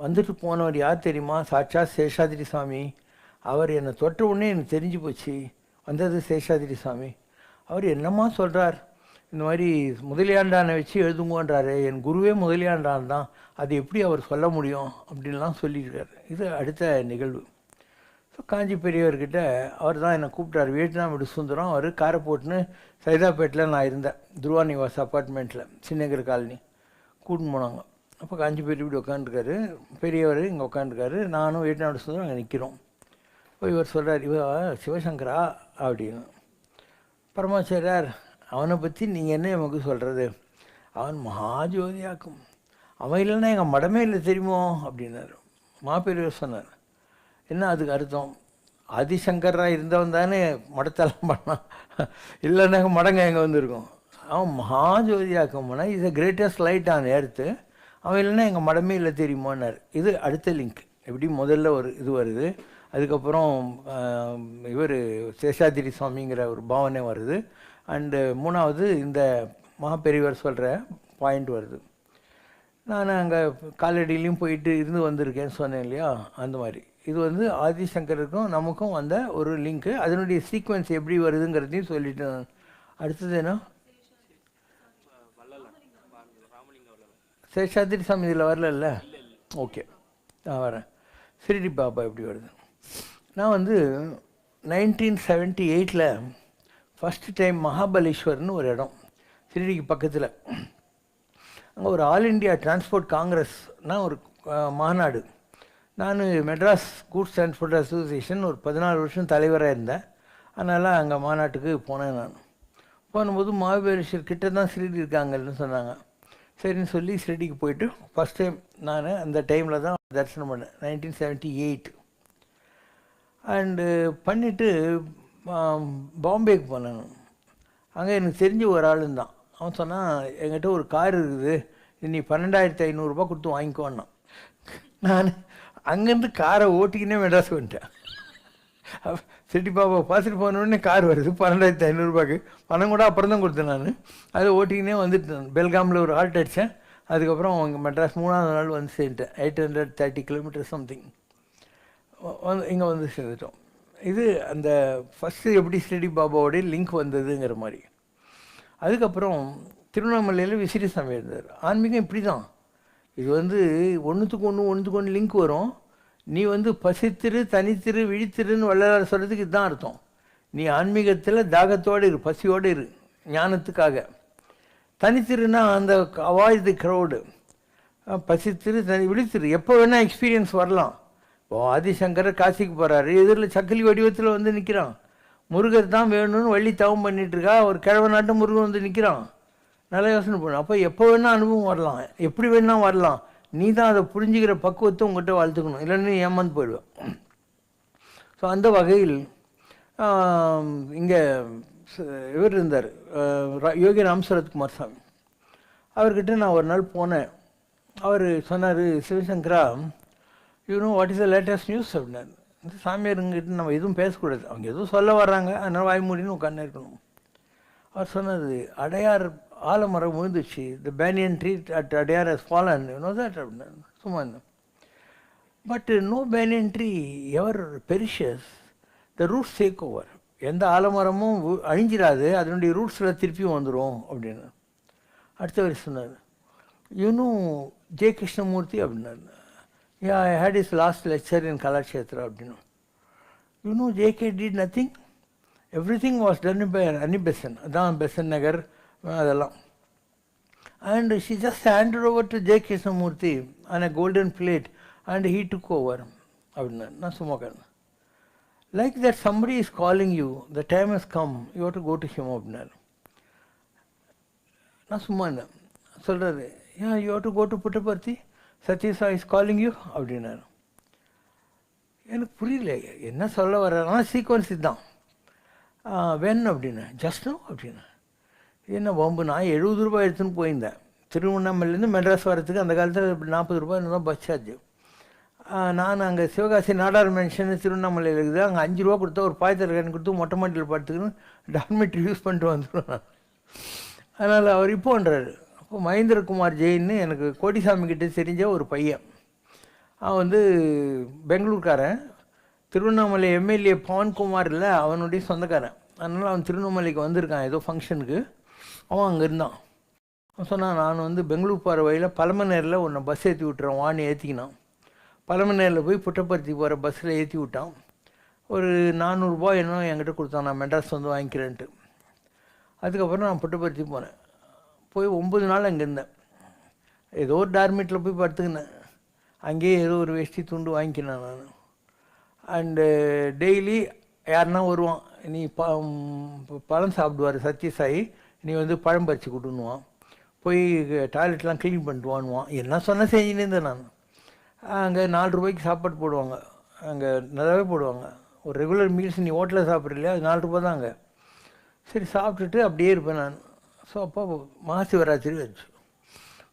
வந்துட்டு போனவர் யார் தெரியுமா, சாட்சாத் சேஷாதிரி சாமி. அவர் என்னை தொட்ட உடனே எனக்கு தெரிஞ்சு போச்சு, வந்தது சேஷாதிரி சாமி. அவர் என்னம்மா சொல்கிறார், இந்த மாதிரி முதலியாண்டானை வச்சு எழுதுங்கன்றாரு, என் குருவே முதலியாண்டான் தான், அது எப்படி அவர் சொல்ல முடியும் அப்படின்லாம் சொல்லியிருக்காரு. இது அடுத்த நிகழ்வு. ஸோ காஞ்சி பெரியவர்கிட்ட அவர் தான் என்னை கூப்பிட்டார். வியட்நாம் விடு சுந்தரம், அவர் காரை போட்டுன்னு சைதாப்பேட்டில் நான் இருந்தேன், துருவா நிவாஸ் அப்பார்ட்மெண்ட்டில், சின்னகர் காலனி. கூட்டின்னு போனாங்க. அப்போ காஞ்சி பெரிய இப்படி உட்காந்துருக்காரு, பெரியவர் இங்கே உட்காந்துருக்காரு, நானும் வியட்நாம் விடு சுந்தரம் அங்கே நிற்கிறோம். இப்போ இவர் சொல்கிறார், இவர் சிவசங்கரா அப்படின்னு. பரமாச்சாரியார், அவனை பற்றி நீங்கள் என்ன நமக்கு சொல்கிறது, அவன் மகாஜோதியாக்கும், அவன் இல்லைன்னா எங்கள் மடமே இல்லை தெரியுமோ அப்படின்னாரு. மாப்பெரியவர் சொன்னார், என்ன அதுக்கு அர்த்தம்? ஆதிசங்கராக இருந்தவன் தானே மடத்தெல்லாம் பண்ணான், இல்லைன்னாக்க மடங்க எங்கே வந்துருக்கும். அவன் மகாஜோதியாக்கம்னா is the greatest light on earth. அவன் இல்லைன்னா எங்கள் மடமே இல்லை தெரியுமான்னார். இது அடுத்த லிங்க். எப்படி முதல்ல ஒரு இது வருது, அதுக்கப்புறம் இவர் சேஷாதிரி சுவாமிங்கிற ஒரு பாவனை வருது, அண்டு மூணாவது இந்த மகாபெரியவர் சொல்கிற பாயிண்ட் வருது. நான் அங்கே காலடியிலையும் போயிட்டு இருந்து வந்திருக்கேன்னு சொன்னேன் இல்லையா, அந்த மாதிரி இது வந்து ஆதிசங்கருக்கும் நமக்கும் வந்த ஒரு லிங்க்கு. அதனுடைய சீக்வன்ஸ் எப்படி வருதுங்கிறதையும் சொல்லிட்டு அடுத்தது என்ன, சேஷாதிரி சாமி இதில் வரல. ஓகே, நான் வரேன். ஷிரடி பாபா எப்படி வருது. நான் வந்து 1978 ஃபஸ்ட்டு டைம் மகாபலேஸ்வர்னு ஒரு இடம் ஷிரடிக்கு பக்கத்தில், அங்கே ஒரு ஆல் இண்டியா டிரான்ஸ்போர்ட் காங்கிரஸ்னால் ஒரு மாநாடு. நான் மெட்ராஸ் கூட்ஸ் டிரான்ஸ்போர்ட் அசோசியேஷன் ஒரு 14 வருஷம் தலைவராக இருந்தேன். அதனால் அங்கே மாநாட்டுக்கு போனேன். நான் போகும்போது மகாபலேஸ்வர் கிட்ட தான் ஷிரடி இருக்காங்கன்னு சொன்னாங்க. சரின்னு சொல்லி ஷிரடிக்கு போயிட்டு ஃபஸ்ட் டைம் நான் அந்த டைமில் தான் தரிசனம் பண்ணேன், 1978. அண்டு பண்ணிவிட்டு பாம்பேக்கு போனேன். அங்கே எனக்கு தெரிஞ்ச ஒரு ஆளுன்னு தான். அவன் சொன்னான், என்கிட்ட ஒரு கார் இருக்குது, நீ 12,500 கொடுத்து வாங்கிக்கோன்னா. நான் அங்கேருந்து காரை ஓட்டிக்கினே மெட்ராஸ் வந்துட்டேன். ஷிரடி பாபா பார்த்துட்டு போனோடனே கார் வருது 12,500 பணம் கூட அப்புறம் தான் கொடுத்தேன். நான் அதை ஓட்டிக்கினே வந்துட்டேன். பெல்காமில் ஒரு ஹால்ட் அடித்தேன். அதுக்கப்புறம் அவங்க மெட்ராஸ் 3ஆவது நாள் வந்து சேர்ந்துட்டேன். 830 கிலோமீட்டர் சம்திங் வந்து இங்கே வந்து சேர்ந்துட்டோம். இது அந்த ஃபஸ்ட்டு எப்படி ஷிரடி பாபாவோடைய லிங்க் வந்ததுங்கிற மாதிரி. அதுக்கப்புறம் திருவண்ணாமலையில் விசிறி சாமி இருந்தார். ஆன்மீகம் இப்படி தான், இது வந்து ஒன்றுத்துக்கு ஒன்று லிங்க் வரும். நீ வந்து பசித்திரு தனித்திரு விழித்திருன்னு வள்ளலார் சொல்கிறதுக்கு இதுதான் அர்த்தம். நீ ஆன்மீகத்தில் தாகத்தோடு இரு, பசியோடு இரு, ஞானத்துக்காக. தனித்திருன்னா அந்த அவாய்ட் தி க்ரௌடு. பசித்திரு விழித்திரு, எப்போ வேணால் எக்ஸ்பீரியன்ஸ் வரலாம். இப்போ ஆதிசங்கர் காசிக்கு போகிறாரு, எதிரில் சக்கிலி வடிவத்தில் வந்து நிற்கிறான். முருகர் தான் வேணும்னு வள்ளி தவம் பண்ணிகிட்ருக்கா, ஒரு கிழவ நாட்டு முருகன் வந்து நிற்கிறான். நல்லா யோசனை பண்ணு. அப்போ எப்போ வேணால் அனுபவம் வரலாம், எப்படி வேணால் வரலாம். நீ தான் அதை புரிஞ்சுக்கிற பக்குவத்தை உங்கள்கிட்ட வளர்த்துக்கணும், இல்லைன்னு ஏமாந்து போயிடுவேன். ஸோ அந்த வகையில் இங்கே இவர் இருந்தார், யோகி ராம் சரத்குமார் சாமி. அவர்கிட்ட நான் ஒரு நாள் போனேன். அவர் சொன்னார், சிவசங்கரா you know what is the latest news அப்படின்னாரு. இந்த சாமியாருங்கிட்ட நம்ம எதுவும் பேசக்கூடாது, அவங்க எதுவும் சொல்ல வர்றாங்க, அதனால் வாய் மூடின்னு உட்காந்து இருக்கணும். அவர் சொன்னது, அடையார் ஆலமரம் விழுந்துச்சு, the banyan tree at Adyar has fallen, you know that அப்படின்னாரு. சும்மா இருந்தேன். But no banyan tree ever perishes, the roots take over. எந்த ஆலமரமும் அழிஞ்சிடாது, அதனுடைய ரூட்ஸில் திருப்பியும் வந்துடும் அப்படின்னு. அடுத்தவர் சொன்னார், யூனோ ஜே கிருஷ்ணமூர்த்தி அப்படின்னாரு. Yeah, I had his last lecture in Kalakshetra அப்படின்னு. You know, JK did nothing. Everything was done by Annie Besant, அதான் பெசன் நகர் அதெல்லாம். And she just handed over to J. Krishnamurthy on a golden plate and he took over அப்படின்னா. நான் சும்மா காரணம். Like that somebody is calling you, the time has come, you have to go to him அப்படின்னாரு. நான் சும்மா இருந்தேன். சொல்கிறாரு, yeah, you have to go to Puttaparthi, Sathya Sai is calling you அப்படின்னாரு. எனக்கு புரியல என்ன சொல்ல வர்றாருன்னா, சீக்வன்ஸ் இதுதான். வேன் அப்படின்னா ஜஸ்ட் நோ அப்படின்னா. என்ன வம்பு, நான் 70 ரூபாய் எடுத்துன்னு போயிருந்தேன் திருவண்ணாமலேருந்து மெட்ராஸ் வரத்துக்கு. அந்த காலத்தில் 40 ரூபாய் தான் பஸ் சார்ஜ். நான் அங்கே சிவகாசி நாடார் மென்ஷன் திருவண்ணாமலையில் இருக்குது, அங்கே 5 ரூபா கொடுத்தா ஒரு பாய்த்தரக்காரன் கொடுத்து மொட்டை மாட்டியில் படுத்துக்கணும், டார்மெட்ரி யூஸ் பண்ணிட்டு வந்துடுவேன் நான். அதனால் அவர் இப்போன்றாரு. அப்போ மகேந்திரகுமார் ஜெயின்னு எனக்கு கோடிசாமி கிட்டே தெரிஞ்ச ஒரு பையன். அவன் வந்து பெங்களூர்காரன், திருவண்ணாமலை எம்எல்ஏ பவன்குமார் இல்லை அவனுடைய சொந்தக்காரன். அதனால் அவன் திருவண்ணாமலைக்கு வந்திருக்கான் ஏதோ ஃபங்க்ஷனுக்கு. அவன் அங்கே இருந்தான். அவன் சொன்னான், நான் வந்து பெங்களூர் போகிற வழியில் பழமநேரில் உன்னை பஸ் ஏற்றி விட்டுறேன் வான்னு ஏற்றிக்கினான். பழமநேரில் போய் புட்டபர்த்தி போகிற பஸ்ஸில் ஏற்றி விட்டான். ஒரு 400 ரூபாய் என்ன என்கிட்ட கொடுத்தான், நான் மெட்ராஸ் வந்து வாங்கிக்கிறேன்ட்டு. அதுக்கப்புறம் நான் புட்டபர்த்தி போனேன். போய் 9 நாள் அங்கே இருந்தேன். ஏதோ ஒரு டார்மெட்டில் போய் படுத்துக்கினேன். அங்கேயே ஏதோ ஒரு வேஷ்டி துண்டு வாங்கிக்கினேன் நான். அண்டு டெய்லி யாருன்னா வருவான், நீ பழம் சாப்பிடுவார் சத்யசாயி, நீ வந்து பழம் பறித்து கொடுன்னுவான், போய் டாய்லெட்லாம் க்ளீன் பண்ணிட்டு வாங்குவான். என்ன சொன்னால் செஞ்சுன்னு இருந்தேன் நான். அங்கே 4 ரூபாய்க்கு சாப்பாடு போடுவாங்க. அங்கே நல்லாவே போடுவாங்க. ஒரு ரெகுலர் மீல்ஸ் நீ ஹோட்டலில் சாப்பிட்றில்லையா, அது 4 ரூபா தான் அங்கே. சரி சாப்பிட்டுட்டு அப்படியே இருப்பேன் நான். ஸோ அப்போ மகாசிவராத்திரி வச்சு,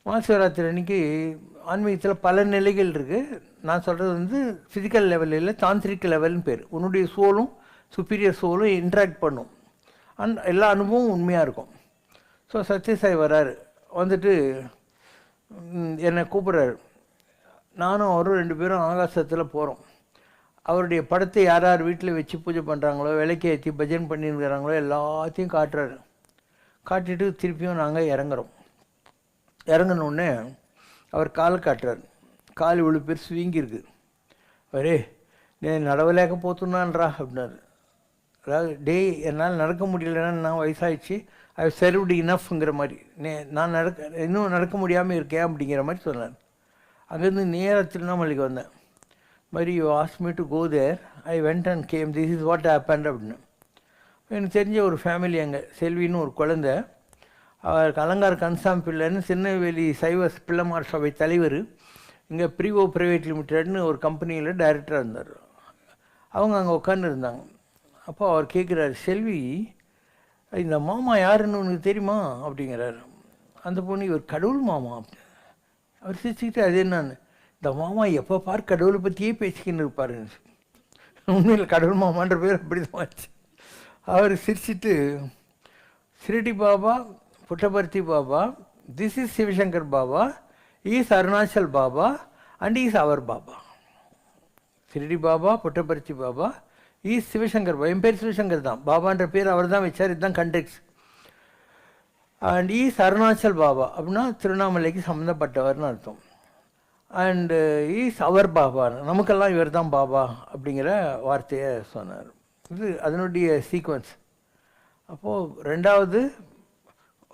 மகாசிவராத்திரி அன்றைக்கி ஆன்மீகத்தில் பல நிலைகள் இருக்குது. நான் சொல்கிறது வந்து ஃபிசிக்கல் லெவலில் இல்லை, தாந்திரிக் லெவல்னு பேர். உன்னுடைய சோலும் சுப்பீரியர் சோலும் இன்ட்ராக்ட் பண்ணும். எல்லா அனுபவமும் உண்மையாக இருக்கும். ஸோ சத்யசாய் வராரு, வந்துட்டு என்னை கூப்பிட்றாரு. நானும் அவரும் 2 பேரும் ஆகாசத்தில் போகிறோம். அவருடைய படத்தை யார் யார் வீட்டில் வச்சு பூஜை பண்ணுறாங்களோ, விளக்கி ஏற்றி பஜன் பண்ணியிருக்கிறாங்களோ எல்லாத்தையும் காட்டுறாரு. காட்டிட்டு திருப்பியும் நாங்கள் இறங்குறோம். இறங்கினோடனே அவர் காலை காட்டுறாரு. கால் இவ்வளோ பேர் ஸ்வீங்கிருக்கு. வரே నేను నడవలేకపోతున్నానురా அப்படின்னாரு. அதாவது டேய் என்னால் நடக்க முடியலன்னா, நான் வயசாகிடுச்சு, ஐ சர்வ்டு இனஃப்ங்கிற மாதிரி, நான் இன்னும் நடக்க முடியாமல் இருக்கேன் அப்படிங்கிற மாதிரி சொன்னார். அங்கேருந்து நேராக திருவண்ணாமலைக்கு வந்தேன். மாதிரி you ask me to go there, I went and came, this is what happened அப்படின்னு. எனக்கு தெரிஞ்ச ஒரு ஃபேமிலி அங்கே, செல்வின்னு ஒரு குழந்தை, அவருக்கு அலங்கார் கன்சாம் பிள்ளைன்னு திருநெல்வேலி சைவ பிள்ளைமார் சபை தலைவர், இங்கே ப்ரீவோ ப்ரைவேட் லிமிடெட்னு ஒரு கம்பெனியில் டைரக்டராக இருந்தார். அவங்க அங்கே உட்காந்துருந்தாங்க. அப்போ அவர் கேட்குறாரு, செல்வி இந்த மாமா யாருன்னு உனக்கு தெரியுமா அப்படிங்கிறாரு. அந்த பொண்ணு, இவர் கடவுள் மாமா அப்படி. அவர் சிரிச்சுக்கிட்டு, அது என்னன்னு, இந்த மாமா எப்போ பார் கடவுளை பற்றியே பேசிக்கின்னு இருப்பார். உண்மையில் கடவுள் மாமான்ற பேர் அப்படி தான் ஆச்சு. அவர் சிரிச்சுட்டு, Shirdi Baba, Puttaparthi Baba, this is Shivashankar Baba, is Arunachal Baba and is அவர் பாபா. ஷிரடி பாபா, புட்டபர்த்தி பாபா, ஈஸ் சிவசங்கர் பாபா. என் பேர் சிவசங்கர் தான், பாபான்ற பேர் அவர் தான் வச்சார், இதுதான் context. And is Arunachal Baba அப்படின்னா திருவண்ணாமலைக்கு சம்மந்தப்பட்டவர்னு அர்த்தம். அண்டு ஈஸ் அவர் பாபா, நமக்கெல்லாம் இவர் தான் பாபா அப்படிங்கிற வார்த்தையை சொன்னார். இது அதனுடைய சீக்வன்ஸ். அப்போது ரெண்டாவது,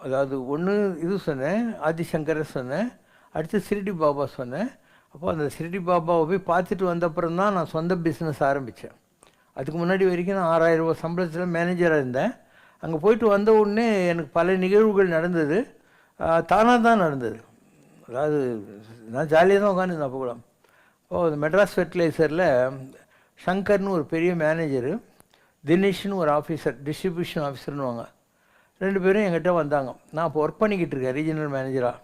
அதாவது ஒன்று இது சொன்னேன், ஆதிசங்கரை சொன்னேன், அடுத்து ஷிரடி பாபா சொன்னேன். அப்போது அந்த ஷிரடி பாபாவை போய் பார்த்துட்டு வந்தப்புறம் தான் நான் சொந்த பிஸ்னஸ் ஆரம்பித்தேன். அதுக்கு முன்னாடி வரைக்கும் நான் 6000 ரூபா சம்பளத்தில் மேனேஜராக இருந்தேன். அங்கே போயிட்டு வந்த உடனே எனக்கு பல நிகழ்வுகள் நடந்தது, தானாக தான் நடந்தது. அதாவது நான் ஜாலியாக தான் உட்காந்துருந்தேன் அப்போ கூட. அப்போது அந்த மெட்ராஸ் ஃபெர்டிலைசரில் சங்கர்னு ஒரு பெரிய மேனேஜரு, தினேஷ்னு ஒரு ஆஃபீஸர், டிஸ்ட்ரிபியூஷன் ஆஃபீஸர்னுவாங்க, 2 பேரும் என்கிட்ட வந்தாங்க. நான் இப்போ ஒர்க் பண்ணிக்கிட்டு இருக்கேன் ரீஜனல் மேனேஜராக.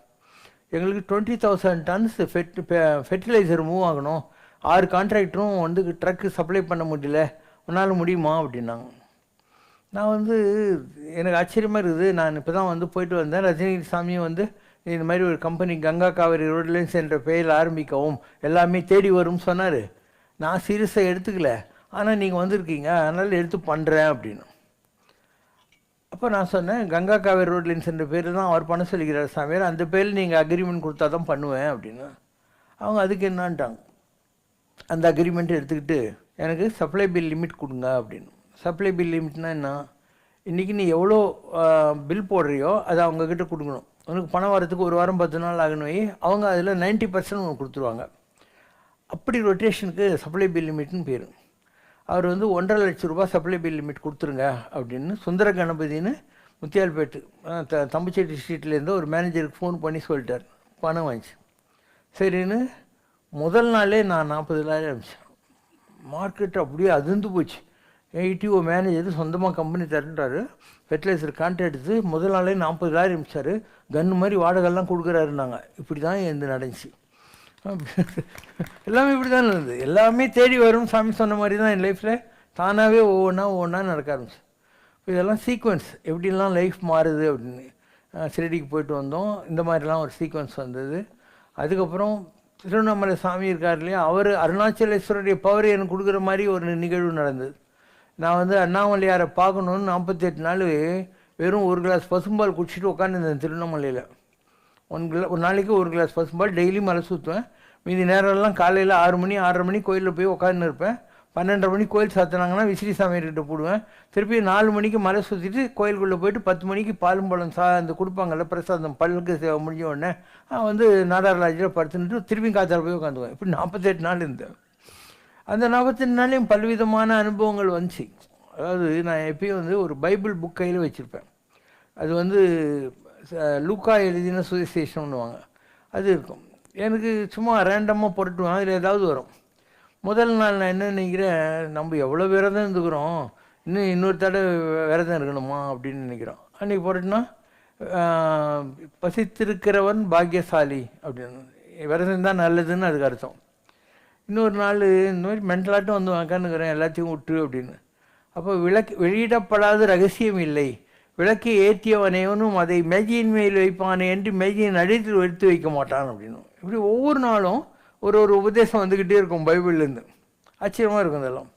எங்களுக்கு 20,000 டன்ஸ் ஃபெர்டிலைசர் மூவ் ஆகணும், 6 கான்ட்ராக்டரும் வந்து ட்ரக்கு சப்ளை பண்ண முடியல, உன்னால் முடியுமா அப்படின்னாங்க. நான் வந்து எனக்கு ஆச்சரியமாக இருக்குது. நான் இப்போ தான் வந்து போயிட்டு வந்தேன். ரஜினி சாமியை வந்து இந்த மாதிரி ஒரு கம்பெனி கங்கா காவேரி ரோட்லேன்ஸ் என்ற பெயரில் ஆரம்பிக்கவும் எல்லாமே தேடி வரும்னு சொன்னார். நான் சீரியஸாக எடுத்துக்கல, ஆனால் நீங்கள் வந்திருக்கீங்க அதனால் எடுத்து பண்ணுறேன் அப்படின்னு. அப்போ நான் சொன்னேன், கங்கா காவேரி ரோட்லேன்ஸ் என்ற பேர் தான் அவர் பண்ண சொல்லிக்கிறார் சாமியார், அந்த பேரில் நீங்கள் அக்ரிமெண்ட் கொடுத்தா தான் பண்ணுவேன் அப்படின்னு. அவங்க அதுக்கு என்னான்ட்டாங்க. அந்த அக்ரிமெண்ட்டை எடுத்துக்கிட்டு எனக்கு சப்ளை பில் லிமிட் கொடுங்க அப்படின்னு. சப்ளை பில் லிமிட்னா என்ன, இன்றைக்கி நீ எவ்வளோ பில் போடுறியோ அதை அவங்கக்கிட்ட கொடுக்கணும். உனக்கு பணம் வரத்துக்கு 1 வாரம் 10 நாள் ஆகணும், அவங்க அதில் 90% உனக்கு கொடுத்துருவாங்க. அப்படி ரொட்டேஷனுக்கு சப்ளை பில் லிமிட்னு பேர். அவர் வந்து 1.5 லட்சம் ரூபா சப்ளை பில் லிமிட் கொடுத்துருங்க அப்படின்னு சுந்தர கணபதினு முத்தியால்பேட்டு தம்புச்சேட்டி ஸ்ட்ரீட்லேருந்து ஒரு மேனேஜருக்கு ஃபோன் பண்ணி சொல்லிட்டார். பணம் வாங்கிச்சு. சரின்னு முதல் நாளே நான் 40,000 அனுப்பிச்சேன். மார்க்கெட் அப்படியே அதிர்ந்து போச்சு. ஐடிஓ மேனேஜர் சொந்தமாக கம்பெனி தரட்டாரு, ஃபெர்டிலைசர் கான்ட்ராக்ட் எடுத்து முதல் நாளே 40,000 அனுப்பிச்சார். கன்று மாதிரி வாடகைலாம் கொடுக்குறாருன்னாங்க. இப்படி தான் எந்த நடந்துச்சு. எல்லாமே இப்படி தான் இருந்தது. எல்லாமே தேடி வரும் சாமி சொன்ன மாதிரி தான் என் லைஃப்பில் தானாகவே ஒவ்வொன்றா நடக்க ஆரம்பிச்சு. இதெல்லாம் சீக்வன்ஸ், எப்படிலாம் லைஃப் மாறுது அப்படின்னு. ஷிரடிக்கு போயிட்டு வந்தோம், இந்த மாதிரிலாம் ஒரு சீக்வன்ஸ் வந்தது. அதுக்கப்புறம் திருவண்ணாமலை சாமி இருக்கார் இல்லையா, அவர் அருணாச்சலேஸ்வரருடைய பவர் எனக்கு கொடுக்குற மாதிரி ஒரு நிகழ்வு நடந்தது. நான் வந்து அண்ணாமலையாரை பார்க்கணுன்னு 48 நாள் வெறும் 1 கிளாஸ் பசும்பால் குடிச்சிட்டு உட்காந்துருந்தேன் திருவண்ணாமலையில். ஒரு நாளைக்கு 1 கிளாஸ் பசும்பால் டெய்லி மலை சுற்றுவேன். மீதி நேரம்லாம் காலையில் 6 மணி 6:30 மணி கோயிலில் போய் உட்காந்துன்னு இருப்பேன். 12:30 மணி கோயில் சாத்தினாங்கன்னா விசிறி சாமியார்கிட்ட போடுவேன். திருப்பி 4 மணிக்கு மலை சுற்றிட்டு கோயிலுக்குள்ளே போயிட்டு 10 மணிக்கு பாலும் பழம் அந்த கொடுப்பாங்கல்ல பிரசாதம், பல்லுக்கு சேவை முடிஞ்ச உடனே வந்து நாடார் லாட்ஜில் படுத்துட்டு திருப்பி காத்தால் போய் உட்காந்துவேன். இப்படி 48 நாள் இருந்தேன். அந்த 48 நாளையும் பல்விதமான அனுபவங்கள் வந்துச்சு. அதாவது நான் எப்பயும் வந்து ஒரு பைபிள் புக் கையில் வச்சுருப்பேன். அது வந்து லூக்கா எழுதின சுவிசேஷம்னுவாங்க, அது இருக்கும். எனக்கு சும்மா ரேண்டமாக புரட்டுவேன், அதில் ஏதாவது வரும். முதல் நாள் நான் என்ன நினைக்கிறேன், நம்ம எவ்வளோ விரதம் இருந்துக்கிறோம், இன்னும் இன்னொரு தடவை விரதம் இருக்கணுமா அப்படின்னு நினைக்கிறோம். அன்றைக்கி போட்டுன்னா பசித்திருக்கிறவன் பாக்கியசாலி அப்படின்னு, விரதம் தான் நல்லதுன்னு அதுக்கு அர்த்தம். இன்னொரு நாள் இந்த மாதிரி மென்டலாட்டும் வந்து உக்காந்துக்கிறேன் எல்லாத்தையும் விட்டு அப்படின்னு. அப்போ வெளியிடப்படாத ரகசியம் இல்லை, விளக்கை ஏற்றியவனைவனும் அதை மேஜையின் மேல் வைப்பானே என்று மேஜையின் அடித்தில் எடுத்து வைக்க மாட்டான் அப்படின்னு. இப்படி ஒவ்வொரு நாளும் ஒரு ஒரு உபதேசம் வந்துக்கிட்டே இருக்கும் பைபிள்லேருந்து. ஆச்சரியமாக இருக்கும் இதெல்லாம்.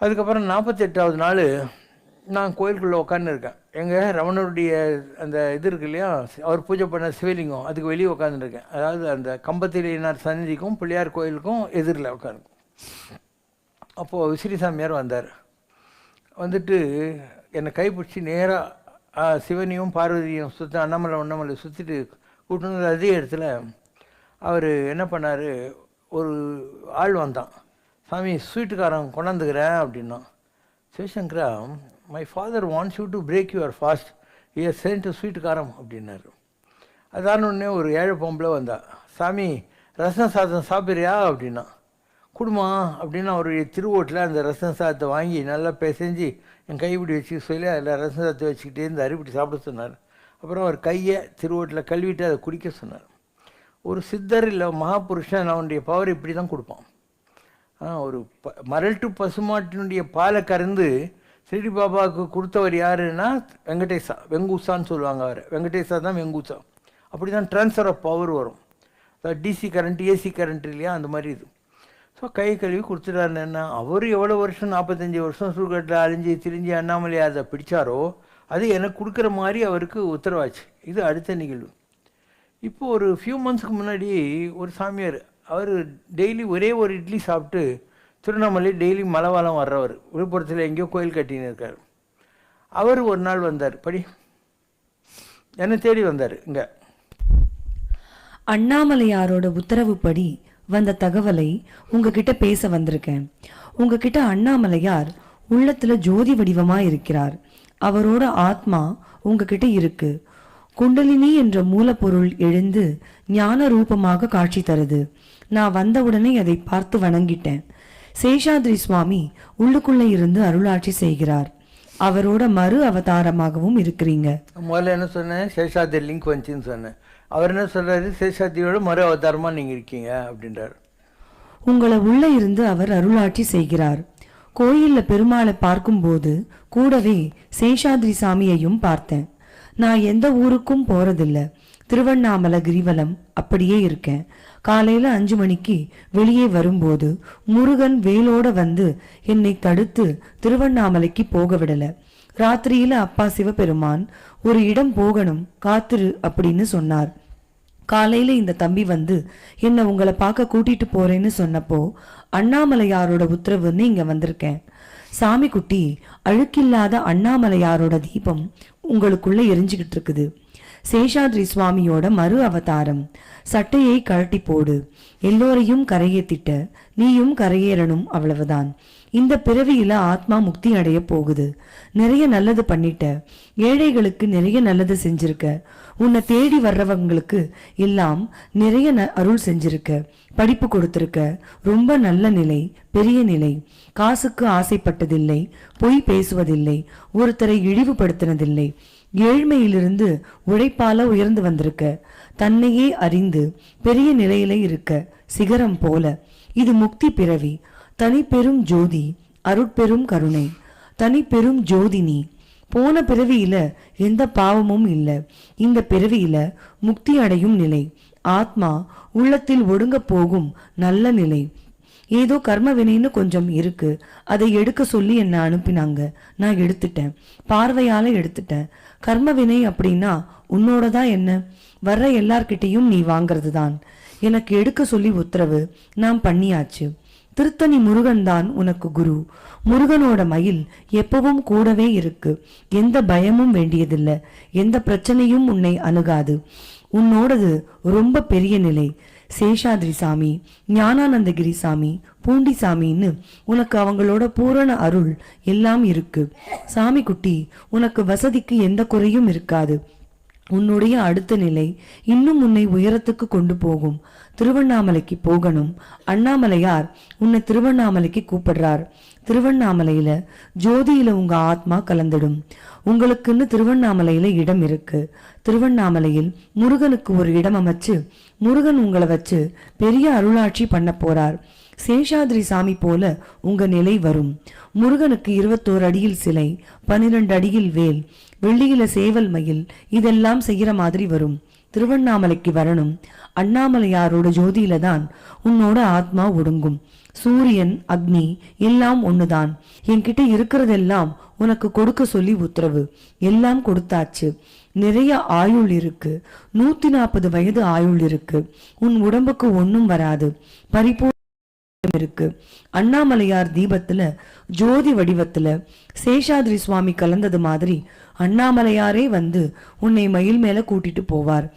அதுக்கப்புறம் 48வது நாள் நான் கோயிலுக்குள்ளே உட்காந்துருக்கேன். எங்கள் ரமணருடைய அந்த இது இருக்கு இல்லையா, அவர் பூஜை பண்ண சிவலிங்கம், அதுக்கு வெளியே உட்காந்துருக்கேன். அதாவது அந்த கம்பத்திலேனார் சந்நிதிக்கும் பிள்ளையார் கோயிலுக்கும் எதிரில் உட்காந்து. அப்போது விசிறிசாமியார் வந்தார். வந்துட்டு என்னை கைப்பிடிச்சி நேராக சிவனையும் பார்வதியும் அண்ணாமலை சுற்றிட்டு கூட்டணும். அதே இடத்துல அவர் என்ன பண்ணார், ஒரு ஆள் வந்தான். சாமி ஸ்வீட்டுக்காரன் கொண்டாந்துக்கிறேன் அப்படின்னா. சிவசங்கரா, my father wants you to break your fast, he has sent to ஸ்வீட்டுக்காரம் அப்படின்னாரு. அதான உடனே ஒரு ஏழை பொம்பளை வந்தா. சாமி ரசம் சாதம் சாப்பிட்றியா அப்படின்னா. குடுமா அப்படின்னு அவருடைய திருவோட்டில் அந்த ரசம் சாதத்தை வாங்கி நல்லா பிசைஞ்சு என் கைப்பிடி வச்சு சொல்லி அதில் ரசம் சாதத்தை வச்சுக்கிட்டே இருந்து அரிப்பிடி சாப்பிட சொன்னார். அப்புறம் அவர் கையை திருவோட்டில் கழுவிட்டு அதை குடிக்க சொன்னார். ஒரு சித்தர் இல்லை மகாபுருஷன் அவனுடைய பவர் இப்படி தான் கொடுப்பான். ஒரு மரட்டு பசுமாட்டினுடைய பாலை கறந்து ஸ்ரீடி பாபாவுக்கு கொடுத்தவர் யாருன்னா வெங்கடேசா, வெங்கூசான்னு சொல்லுவாங்க. அவர் வெங்கடேசா தான் வெங்கூசா. அப்படி தான் ட்ரான்ஸ்ஃபர் ஆஃப் பவர் வரும். டிசி கரண்ட் ஏசி கரண்ட் இல்லையா, அந்த மாதிரி இது. ஸோ கை கழுவி கொடுத்துட்டாருன்னு என்ன, அவர் எவ்வளோ வருஷம் 45 வருஷம் சுடுகாட்டில் அழிஞ்சு திரிஞ்சு அண்ணாமலையை அதை பிடிச்சாரோ அது எனக்கு கொடுக்குற மாதிரி அவருக்கு உத்தரவாச்சு. இது அடுத்த நிகழ்வு. இப்போது ஒரு ஃபியூ மந்த்ஸ்க்கு முன்னாடி ஒரு சாமியார், அவர் டெய்லி ஒரே ஒரு இட்லி சாப்பிட்டு திருவண்ணாமலை டெய்லி மலைவாளம் வர்றவர், விழுப்புரத்தில் எங்கேயோ கோயில் கட்டின்னு இருக்கார். அவர் ஒரு நாள் வந்தார், படி என்னை தேடி வந்தார். இங்கே அண்ணாமலையாரோட உத்தரவுப்படி வந்த தகவலை உங்ககிட்ட பேச வந்திருக்கேன். உங்ககிட்ட அண்ணாமலையார் உள்ளத்துல ஜோதி வடிவமா இருக்கிறார். அவரோட ஆத்மா உங்ககிட்ட இருக்கு. குண்டலினி என்ற மூலப்பொருள் எழுந்து ஞான ரூபமாக காட்சி தருது. நான் வந்தவுடனே அதை பார்த்து வணங்கிட்டேன். சேஷாத்ரி சுவாமி உள்ளுக்குள்ள இருந்து அருளாட்சி செய்கிறார். அவரோட மறு அவதாரமாகவும் இருக்கிறீங்க. முதல்ல என்ன சொன்னேன், சேஷாத்ரி லிங்க் வந்துச்சுன்னு சொன்னேன். அவர் என்ன சொல்றாரு, சேஷாத்ரியோட மறு அவதாரமா நீங்க இருக்கீங்க அப்படின்றார். உங்களை உள்ள இருந்து அவர் அருளாட்சி செய்கிறார். கோயில்ல பெருமாளை பார்க்கும்போது கூடவே சேஷாத்ரி சாமியையும் பார்த்தேன். நான் எந்த ஊருக்கும் போறதில்ல, திருவண்ணாமலை கிரிவலம் அப்படியே இருக்கேன். காலையில 5 மணிக்கு வெளியே வரும்போது முருகன் வேலோட வந்து என்னை தடுத்து திருவண்ணாமலைக்கு போக விடல. ராத்திரியில அப்பா சிவபெருமான் ஒரு இடம் போகணும் காத்திரு அப்படின்னு சொன்னார். காலையில இந்த தம்பி வந்து என்ன உங்களை பார்க்க கூட்டிட்டு போறேன்னு சொன்னப்போ அண்ணாமலையாரோட உத்தரவுன்னு இங்க வந்திருக்கேன். சாமி குட்டி, அழுக்கில்லாத அண்ணாமலையாரோட தீபம் உங்களுக்குள்ள எரிஞ்சுக்கிட்டு இருக்குது. சேஷாத்ரி சுவாமியோட மறு அவதாரம். சட்டையை கழட்டி போடு, எல்லோரையும் கரையேத்திட்ட, நீயும் கரையேறணும், அவ்வளவுதான். இந்த பிறவியில ஆத்மா முக்தி அடைய போகுது. நிறைய நல்லது பண்ணிட்ட, ஏழைகளுக்கு நிறைய நல்லது செஞ்சிருக்க, உன்னை தேடி வர்றவங்களுக்கு எல்லாம் நிறைய அருள் செஞ்சிருக்க, படிப்பு கொடுத்திருக்க, ரொம்ப நல்ல நிலை, பெரிய நிலை. காசுக்கு ஆசைப்பட்டதில்லை, பொய் பேசுவதில்லை, ஒருத்தரை இழிவுபடுத்தினதில்லை. ஏழ்மையிலிருந்து உழைப்பால உயர்ந்து வந்திருக்க, தன்னையே அறிந்து பெரிய நிலையில இருக்க, சிகரம் போல. இது முக்தி பிறவி. தனி பெரும் ஜோதி, அருட்பெரும் கருணை, தனி பெரும் ஜோதினி. போன பிறவியில எந்த பாவமும் இல்லை. இந்த பிறவியில முக்தி அடையும் நிலை. ஆத்மா உள்ளத்தில் ஒடுங்க போகும் நல்ல நிலை. ஏதோ கர்ம வினைன்னு கொஞ்சம் இருக்கு, அதை எடுக்க சொல்லி என்ன அனுப்பினாங்க. நான் எடுத்துட்டேன், பார்வையால எடுத்துட்டேன். கர்ம வினை அப்படின்னா உன்னோடதான் என்ன, வர்ற எல்லார்கிட்டையும் நீ வாங்கிறது தான். எனக்கு எடுக்க சொல்லி உத்தரவு, நான் பண்ணியாச்சு. திருத்தணி முருகன் தான் உனக்கு குரு. முருகனோட மயில் எப்பவும் கூடவே இருக்கு. எந்த பயமும் வேண்டியதில்லை, எந்த பிரச்சனையும் உன்னை அணுகாது. உன்னோடது ரொம்ப பெரிய நிலை. சேஷாத்ரி சாமி, ஞானானந்தகிரி சாமி, பூண்டி சாமின்னு உனக்கு அவங்களோட பூரண அருள் எல்லாம் இருக்கு. சாமி குட்டி, உனக்கு வசதிக்கு எந்த குறையும் இருக்காது. உன்னுடைய அடுத்த நிலை இன்னும் உன்னை உயரத்துக்கு கொண்டு போகும். திருவண்ணாமலைக்கு போகணும். அண்ணாமலையார் உன்னை திருவண்ணாமலைக்கு கூப்பிடுறார். திருவண்ணாமலையில ஜோதியில உங்க ஆத்மா கலந்துடும். உங்களுக்குன்னு திருவண்ணாமலையில இடம் இருக்கு. திருவண்ணாமலையில் முருகனுக்கு ஒரு இடம் அமைச்சு முருகன் உங்களை வச்சு பெரிய அருளாட்சி பண்ண போறார். சேஷாத்ரி சாமி போல உங்க நிலை வரும். முருகனுக்கு 21 அடியில் சிலை, 12 அடியில் வேல், வெள்ளியில சேவல் மயில், இதெல்லாம் செய்யற மாதிரி வரும். திருவண்ணாமலைக்கு வரணும். அண்ணாமலையாரோட ஜோதியில தான் உன்னோட ஆத்மா ஒடுங்கும். சூரியன் அக்னி எல்லாம் ஒண்ணுதான். என்கிட்ட இருக்கிறதெல்லாம் உனக்கு கொடுக்க சொல்லி உத்தரவு. எல்லாம் கொடுத்தாச்சு. நிறைய ஆயுள் இருக்கு. 140 வயது ஆயுள் இருக்கு. உன் உடம்புக்கு ஒன்னும் வராது. பரிபூர்ண இருக்கு. அண்ணாமலையார் தீபத்துல ஜோதி வடிவத்துல சேஷாத்ரி சுவாமி கலந்தது மாதிரி அண்ணாமலையாரே வந்து உன்னை மயில் மேல கூட்டிட்டு போவார்.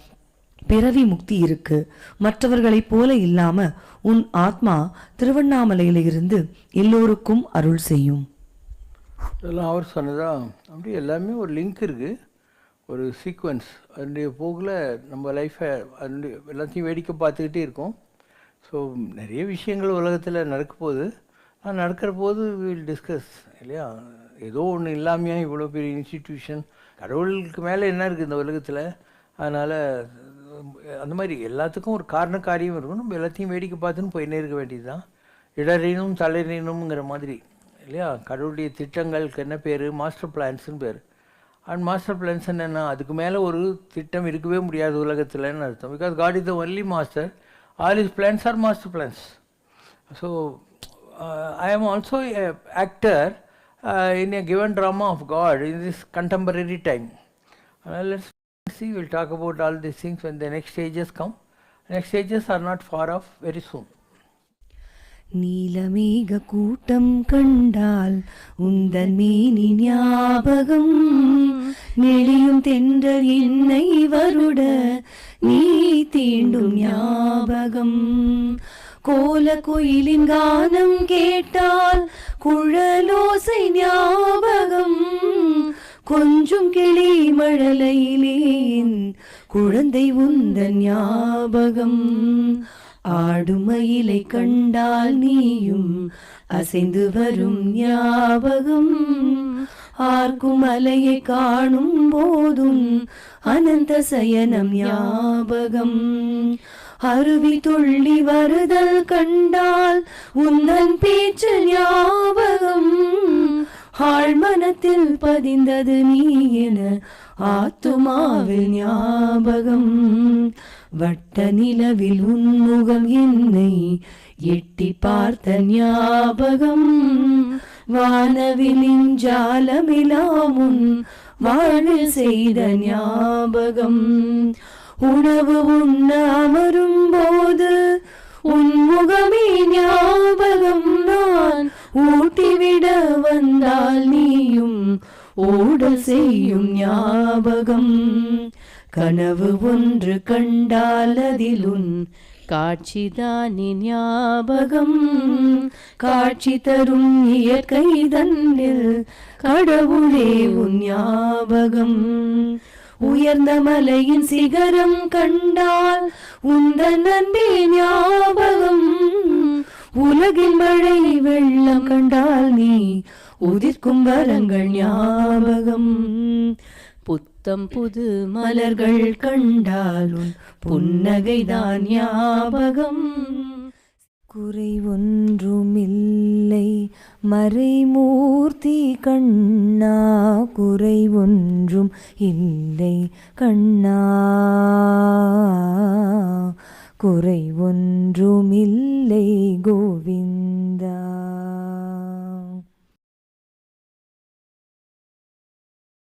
பிறவி முக்தி இருக்கு. மற்றவர்களைப் போல இல்லாம உன் ஆத்மா திருவண்ணாமலையில இருந்து எல்லோருக்கும் அருள் செய்யும். இதெல்லாம் அவர் சொன்னதா அப்படி எல்லாமே ஒரு லிங்க் இருக்குது, ஒரு சீக்வன்ஸ். அதனுடைய போகில் நம்ம லைஃப்பை அதனுடைய எல்லாத்தையும் வேடிக்கை பார்த்துக்கிட்டே இருக்கோம். ஸோ நிறைய விஷயங்கள் உலகத்தில் நடக்க போகுது. ஆனால் நடக்கிற போது வில் டிஸ்கஸ் இல்லையா. ஏதோ ஒன்று இல்லாமையா இவ்வளோ பெரிய இன்ஸ்டிடியூஷன், கடவுளுக்கு மேலே என்ன இருக்குது இந்த உலகத்தில். அதனால் அந்த மாதிரி எல்லாத்துக்கும் ஒரு காரண காரியம் இருக்கும். நம்ம எல்லாத்தையும் வேடிக்கை பார்த்துன்னு போயின்னே இருக்க வேண்டியது தான். இடறினும் தலைறினும்ங்கிற மாதிரி இல்லையா. கடவுளுடைய திட்டங்களுக்கு என்ன பேர்? மாஸ்டர் பிளான்ஸ்னு பேர். அண்ட் மாஸ்டர் பிளான்ஸ் என்னென்னா அதுக்கு மேலே ஒரு திட்டம் இருக்கவே முடியாது உலகத்தில்னு அர்த்தம். Because God is the only master. All his plans are master plans. So I am also a actor in a given drama of God in this contemporary time. Let's see, we'll talk about all these things when the next stages come. Next stages are not far off, very soon. Neelamega கூட்டம் கண்டால் உந்தன் மீனி ஞாபகம், நெளியும் தென்றல் என்னை வருட நீ தீண்டும் ஞாபகம், கோல குயிலின் கானம் கேட்டால் குழலோசை ஞாபகம், கொஞ்சம் கிளி மழலையிலேன் குழந்தை உந்தன் ஞாபகம், ஆடும் மயிலை கண்டால் நீயும் அசைந்து வரும் ஞாபகம், ஆர்க்கும் அலையை காணும் போதும் அனந்த சயனம் ஞாபகம், அருவி துள்ளி வருதல் கண்டால் உந்தன் பேச்சு ஞாபகம், ஆழ்மனத்தில் பதிந்தது நீ என ஆத்துமாவில் ஞாபகம், வட்ட நிலவில் உன்முகம் என்னை எட்டி பார்த்த ஞாபகம், வானவிலின் ஜாலமிலாமுன் வாழ்வில் செய்த ஞாபகம், உணவு உண்ண அமரும் போது உன்முகமே ஞாபகம், நான் ஊட்டிவிட வந்தால் நீயும் ஓடல் செய்யும் ஞாபகம், கனவு ஒன்று கண்டால் அதிலுன் காட்சிதானே ஞாபகம், காட்சி தரும் இயற்கை தன்னில் கடவுளே உன் ஞாபகம், உயர்ந்த மலையின் சிகரம் கண்டால் உந்தன் அன்பே ஞாபகம், உலகில் மழை வெள்ளம் கண்டால் நீ உதிர்க்கும் வரங்கள் ஞாபகம், புத்தம் புது மலர்கள் கண்டாலும் புன்னகைதான் ஞாபகம், குறை ஒன்றுமில்லை மறைமூர்த்தி கண்ணா, குறை ஒன்றும் இல்லை கண்ணா, குறை ஒன்றுமில்லை கோவிந்தா.